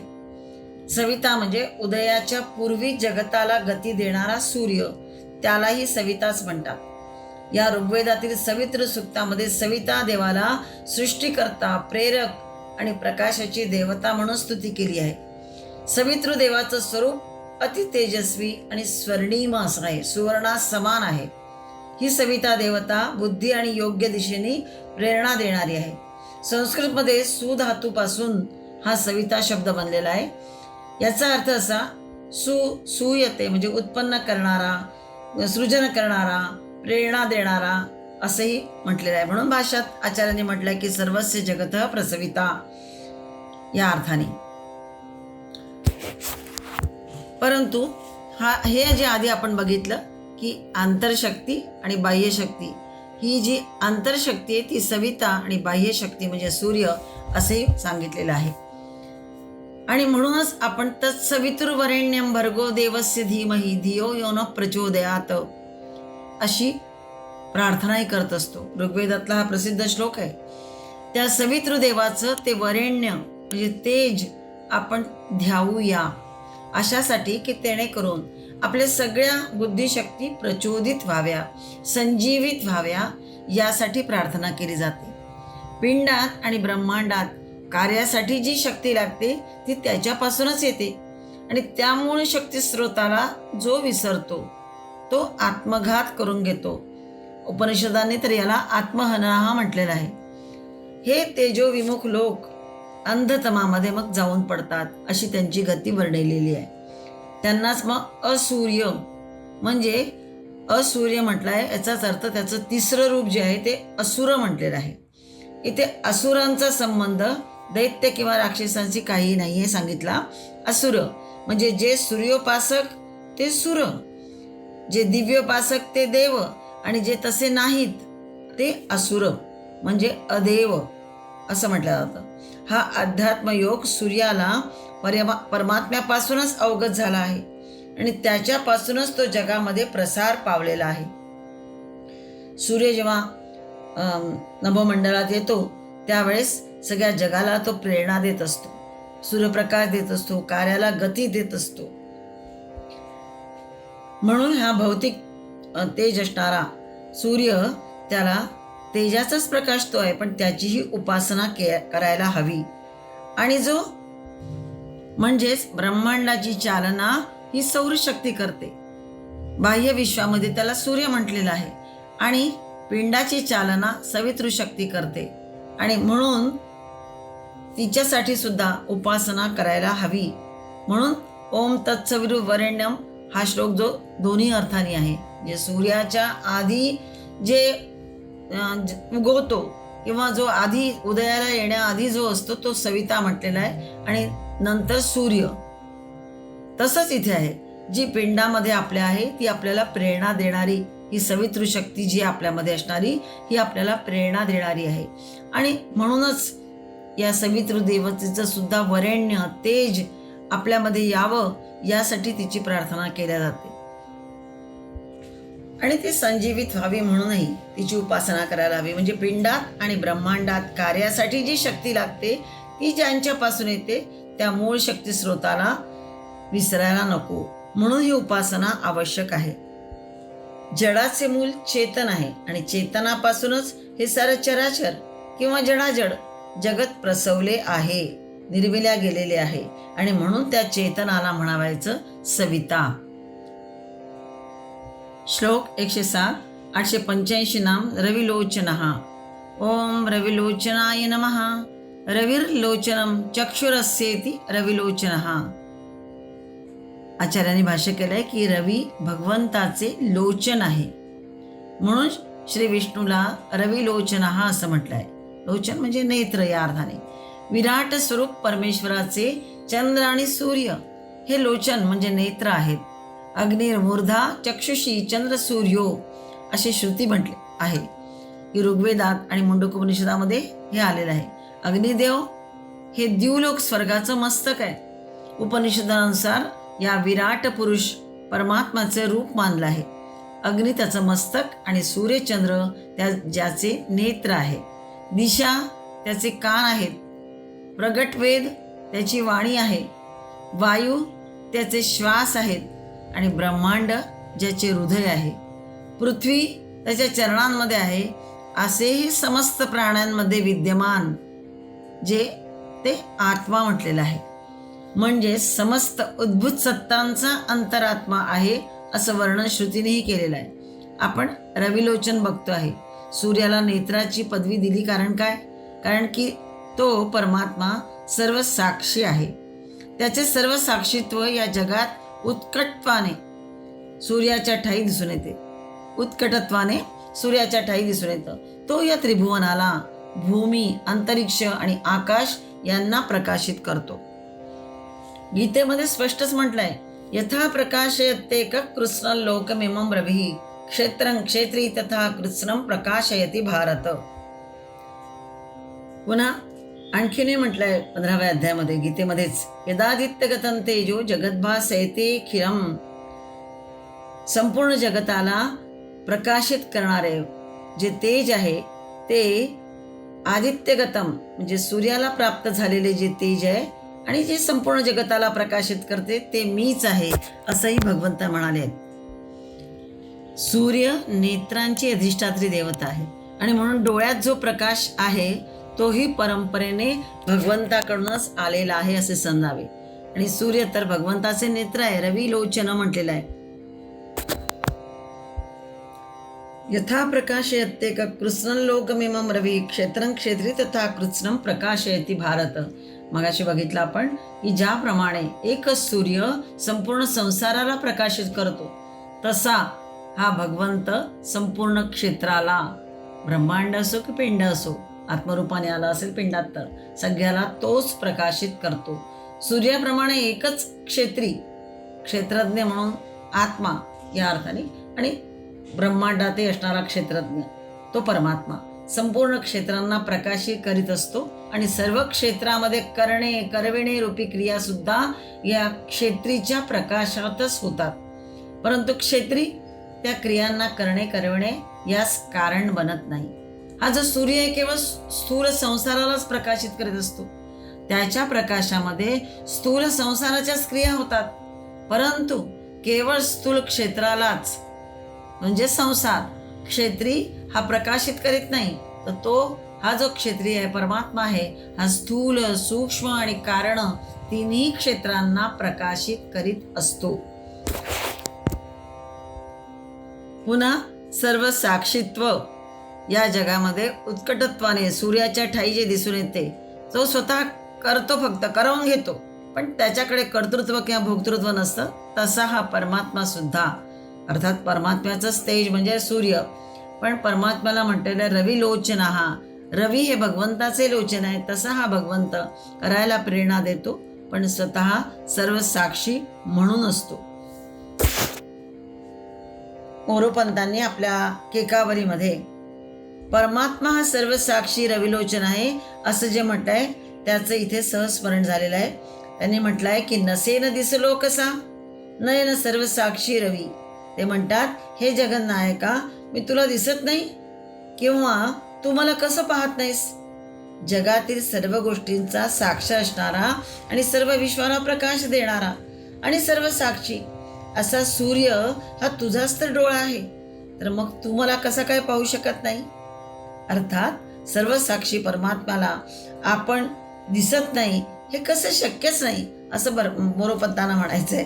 सविता म्हणजे उदयाच्या पूर्वी जगताला गती देणारा सूर्य, त्यालाही सविताच म्हणतात. या ऋग्वेदातील सवित्र सूक्तामध्ये सविता देवाला सृष्टीकर्ता, प्रेरक आणि प्रकाशाची देवता म्हणून स्तुती केली आहे. सवितृ देवाचं स्वरूप अति तेजस्वी आणि स्वर्णिम असं आहे, सुवर्णा समान आहे. ही सविता देवता बुद्धी आणि योग्य दिशेने प्रेरणा देणारी आहे. संस्कृतमध्ये सुधातूपासून हा सविता शब्द बनलेला आहे. याचा अर्थ असा सूयते म्हणजे उत्पन्न करणारा, सृजन करणारा, प्रेरणा देणारा असंही म्हटलेलं आहे. म्हणून भाषात आचार्यांनी म्हटलंय की सर्वस्य जगतः प्रसविता या अर्थाने. परंतु हे जे आधी आपण बघितलं की आंतरशक्ती आणि बाह्यशक्ती, ही जी आंतरशक्ती आहे ती सविता आणि बाह्यशक्ती म्हणजे सूर्य असे सांगितलेलं आहे. आणि म्हणूनच आपण तत्सवितुर्वरेण्यं भर्गो देवस्य धीमहि धियो यो नः प्रचोदयात् अशी प्रार्थनाही करत असतो. ऋग्वेदातला हा प्रसिद्ध श्लोक आहे. त्या सवितृदेवाचं ते वरेण्य म्हणजे तेज आपण ध्याऊया अशासाठी की जेणेकरून आपल्या सगळ्या बुद्धिशक्ती प्रचोदित व्हाव्या, संजीवित व्हाव्या, यासाठी प्रार्थना केली जाते. पिंडात आणि ब्रह्मांडात कार्यासाठी जी शक्ती लागते ती त्याच्यापासूनच येते आणि त्यामुळे शक्ती स्रोताला जो विसरतो तो आत्मघात करून घेतो. उपनिषदांनी तर याला आत्महनः म्हटलेलं आहे. हे तेजोविमुख लोक अंधतमामध्ये मग जाऊन पडतात अशी त्यांची गती वर्णिलेली आहे. त्यांनाच मग असूर्य म्हणजे असूर्य म्हटलं आहे. याचाच अर्थ त्याचं तिसरं रूप जे आहे ते असुर म्हटलेलं आहे. इथे असुरांचा संबंध दैत्य किंवा राक्षसांची काही नाही आहे सांगितला. असुर म्हणजे जे सूर्योपासक ते सुर, जे दिव्योपासक ते देव आणि जे तसे नाहीत ते असुर म्हणजे अदेव असं म्हटलं जातं. हा अध्यात्मयोग सूर्याला परमात्म्यापासूनच अवगत झाला आहे आणि त्याच्यापासूनच तो जगामध्ये प्रसार पावलेला आहे. सूर्य जेव्हा नभोमंडलात येतो त्यावेळेस सगळ्या जगाला तो प्रेरणा देत असतो, सूर्यप्रकाश देत असतो, कार्याला गती देत असतो. म्हणून हा भौतिक तेज असणारा सूर्य त्याला तेजाचाच प्रकाश तो आहे, पण त्याचीही उपासना करायला हवी. आणि जो म्हणजेच ब्रह्मांडाची चालना ही सौरशक्ती करते. बाह्य विश्वामध्ये त्याला सूर्य म्हटलेलं आहे आणि पिंडाची चालना सवितृशक्ती करते आणि म्हणून तिच्यासाठी सुद्धा उपासना करायला हवी. म्हणून ओम तत्सवितुर्वरेण्यम हा श्लोक जो दोन्ही अर्थाने आहे, जे सूर्याच्या आधी जे उगवतो किंवा जो आधी उदयाला येण्याआधी जो असतो तो सविता म्हटलेला आहे आणि नंतर सूर्य. तसंच इथे आहे, जी पिंडामध्ये आपल्या आहे ती आपल्याला प्रेरणा देणारी ही सवितृशक्ती जी आपल्यामध्ये असणारी ही आपल्याला प्रेरणा देणारी आहे. आणि म्हणूनच या सवितृदेवतेचं सुद्धा वरेण्य तेज आपल्यामध्ये यावं यासाठी तिची प्रार्थना केल्या जाते आणि ती संजीवित व्हावी म्हणूनही तिची उपासना करायला हवी. म्हणजे पिंडात आणि ब्रह्मांडात कार्यासाठी जी शक्ती लागते ती ज्यांच्यापासून येते त्या मूळ शक्ती स्रोताला विसरायला नको, म्हणून ही उपासना आवश्यक आहे. जडाचे मूल चेतन आहे आणि चेतनापासूनच हे सारं चराचर किंवा जडाजड जगत प्रसवले आहे, निर्मिल्या गेलेले आहे आणि म्हणून त्या चेतनाला म्हणावायचं सविता. श्लोक 107. 885 नाम रविलोचनः. ओम रविलोचनाय नमः. रविर्लोचनम चक्षुरस्येति रविलोचनः. आचार्यांनी भाष्य केलंय की रवी भगवंताचे लोचन आहे, म्हणून श्री विष्णूला रविलोचनः असं म्हटलंय. लोचन म्हणजे नेत्र या अर्थाने. विराट स्वरूप परमेश्वराचे चंद्र आणि सूर्य हे लोचन म्हणजे नेत्र आहेत. अग्निर्मूर्धा चक्षुषी चंद्र सूर्यो अशी श्रुती म्हटले आहे की ऋग्वेदात आणि मुंडकोपनिषदामध्ये हे आलेलं आहे. अग्निदेव हे द्युलोक स्वर्गाचं मस्तक आहे. उपनिषदानुसार या विराट पुरुष परमात्माचे रूप मानलं आहे. अग्नी त्याचं मस्तक आणि सूर्यचंद्र ज्याचे नेत्र आहे. दिशा त्याचे कान आहेत. प्रगट वेद त्याची वाणी आहे. वायू त्याचे श्वास आहेत आणि ब्रह्मांड ज्याचे हृदय आहे. पृथ्वी त्याच्या चरणांमध्ये आहे. असेही समस्त प्राण्यांमध्ये विद्यमान जे ते आत्मा म्हटलेलं आहे. म्हणजे समस्त उद्भूत सत्तांचा अंतरात्मा आहे असं वर्णन श्रुतीनेही केलेलं आहे. आपण रविलोचन बघतो आहे. सूर्याला नेत्राची पदवी दिली कारण काय? कारण की तो परमात्मा सर्व साक्षी आहे. त्याचे सर्व साक्षीत्व या जगात उत्कटत्वाने सूर्याच्या ठाई दिसून येते. उत्कटत्वाने सूर्याच्या ठाई दिसून येतं. तो या त्रिभुवनाला भूमी, अंतरिक्ष आणि आकाश यांना प्रकाशित करतो. गीतेमध्ये स्पष्टच म्हटलंय, यथा प्रकाशयत्येक कृत्स्नं लोकमिमं रविः क्षेत्रं क्षेत्री तथा कृत्स्नं प्रकाशयति भारत. पुन्हा आणखीनही म्हटलंय 15व्या अध्यायामध्ये गीतेमध्येच, यदादित्यगतं तेजो जगद्भासयते खिरं. संपूर्ण जगताला प्रकाशित करणारे जे तेज आहे ते आदित्यगतम म्हणजे सूर्याला प्राप्त झालेले जे तेज आहे आणि जे संपूर्ण जगताला प्रकाशित करते ते मीच आहे असंही भगवंत म्हणाले आहेत. सूर्य नेत्रांची अधिष्ठात्री देवता आहे आणि म्हणून डोळ्यात जो प्रकाश आहे तोही परंपरेने भगवंताकडूनच आलेला आहे असे समजावे. आणि सूर्य तर भगवंताचे नेत्र आहे, रवी लोचन म्हटलेलं आहे. यथा प्रकाशयत्येक कृत्स्नं लोकमिमं रवी क्षेत्रं क्षेत्री तथा कृत्स्नं प्रकाशयति भारत. मगाशी बघितलं आपण की ज्याप्रमाणे एकच सूर्य संपूर्ण संसाराला प्रकाशित करतो तसा हा भगवंत संपूर्ण क्षेत्राला, ब्रह्मांड असो की पिंड असो, आत्मरूपाने आला असेल पिंडात तर सगळ्याला तोच प्रकाशित करतो. सूर्याप्रमाणे एकच क्षेत्रज्ञ म्हणून आत्मा या अर्थाने आणि ब्रह्मांडातही असणारा क्षेत्रज्ञ तो परमात्मा संपूर्ण क्षेत्रांना प्रकाशित करीत असतो आणि सर्व क्षेत्रामध्ये करविणे रूपी क्रिया सुद्धा या क्षेत्रीच्या प्रकाशातच होतात. परंतु क्षेत्री त्या क्रियांना करविणे यास कारण बनत नाही. हा जो सूर्य आहे केवळ स्थूल संसारालाच प्रकाशित करीत असतो. त्याच्या प्रकाशामध्ये स्थूल संसाराच्याच क्रिया होतात, परंतु केवळ स्थूल क्षेत्रालाच म्हणजे संसार क्षेत्री हा प्रकाशित करीत नाही. तर तो हा जो क्षेत्रीय आहे परमात्मा आहे हा स्थूल, सूक्ष्म आणि कारण तिन्ही क्षेत्रांना प्रकाशित करीत असतो. पुन्हा सर्व साक्षीत्व या जगामध्ये उत्कटत्वाने सूर्याच्या ठाई जे दिसून येते तो स्वतः करतो, फक्त करवून घेतो, पण त्याच्याकडे कर्तृत्व किंवा भोक्तृत्व नसतं. तसा हा परमात्मा सुद्धा, अर्थात परमात्म्याचंच तेज म्हणजे सूर्य, पण परमात्म्याला म्हटलेलं रवी लोचन, हा रवी हे भगवंताचे लोचन आहे. तसा हा भगवंत करायला प्रेरणा देतो, पण स्वतः सर्व साक्षी म्हणून असतो. मोरोपंतांनी आपल्या केकावरीमध्ये परमात्मा हा सर्व साक्षी रविलोचन आहे असं जे म्हटलंय त्याचं इथे सहस्मरण झालेलं आहे. त्यांनी म्हटलंय की नसेन दिसलो कसा नयन सर्व साक्षी रवी. ते म्हणतात, हे जगन्नायका, मी तुला दिसत नाही किंवा तू मला कसं पाहत नाहीस? जगातील सर्व गोष्टींचा साक्ष असणारा आणि सर्व विश्वाला प्रकाश देणारा आणि सर्व साक्षी असा सूर्य हा तुझाच तर डोळा आहे, तर मग तू मला कसा काय पाहू शकत नाही? अर्थात सर्व साक्षी परमात्म्याला आपण दिसत नाही हे कसं शक्यच नाही असं मोरोपंतांना म्हणायचंय.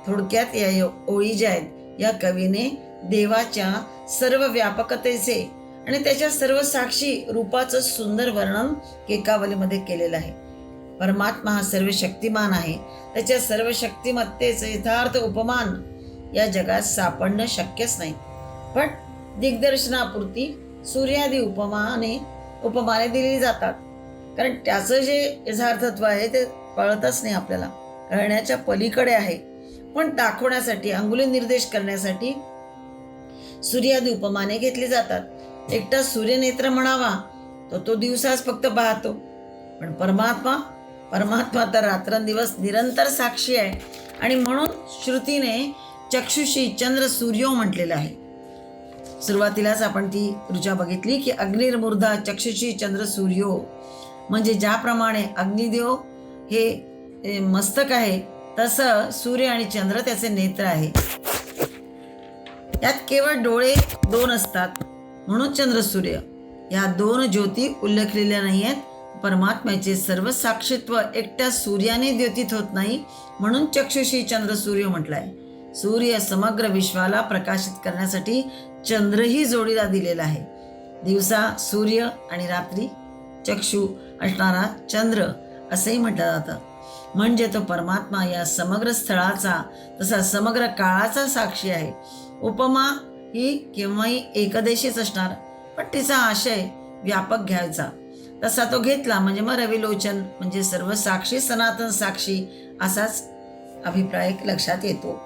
थोडक्यात या ओळी ज्या आहेत या कवीने देवाच्या सर्व व्यापकतेचे आणि त्याच्या सर्व साक्षी रूपाचं सुंदर वर्णन केकावलीमध्ये केलेलं आहे. परमात्मा हा सर्व शक्तिमान आहे, त्याच्या सर्व शक्तिमत्तेचे यथार्थ उपमान या जगात सापडणं शक्यच नाही. पण दिग्दर्शनापुरती सूर्यादी उपमाने दिली जातात, कारण त्याचं जे यथार्थत्व आहे ते कळतच नाही आपल्याला, कळण्याच्या पलीकडे आहे. पण दाखवण्यासाठी, अंगुली निर्देश करण्यासाठी सूर्यादी उपमाने घेतली जातात. एकटा सूर्यनेत्र म्हणावा तो दिवसाच फक्त पाहतो, पण परमात्मा तर रात्रंदिवस निरंतर साक्षी आहे. आणि म्हणून श्रुतीने चक्षुषी चंद्र सूर्यो म्हटलेलं आहे. सुरुवातीलाच आपण ती ऋचा बघितली की अग्निर्मूर्धा चक्षुषी चंद्र सूर्यो, म्हणजे ज्याप्रमाणे अग्निदेव हे मस्तक आहे तसं सूर्य आणि चंद्र त्याचे नेत्र आहे. यात केवळ डोळे दोन असतात म्हणून चंद्र सूर्य या दोन ज्योती उल्लेखलेल्या नाही आहेत. परमात्म्याचे सर्व साक्षीत्व एकट्या सूर्याने द्योतित होत नाही म्हणून चक्षुषी चंद्र सूर्य म्हटलाय. सूर्य समग्र विश्वाला प्रकाशित करण्यासाठी चंद्रही जोडीला दिलेला आहे. दिवसा सूर्य आणि रात्री चक्षु असणारा चंद्र असंही म्हटलं जातं. म्हणजे तो परमात्मा या समग्र स्थळाचा तसा समग्र काळाचा साक्षी आहे. उपमा ही केव्हाही एकदेशीच असणार, पण तिचा आशय व्यापक घ्यायचा. तसा तो घेतला म्हणजे मग रविलोचन म्हणजे सर्व साक्षी सनातन साक्षी असाच अभिप्राय लक्षात येतो.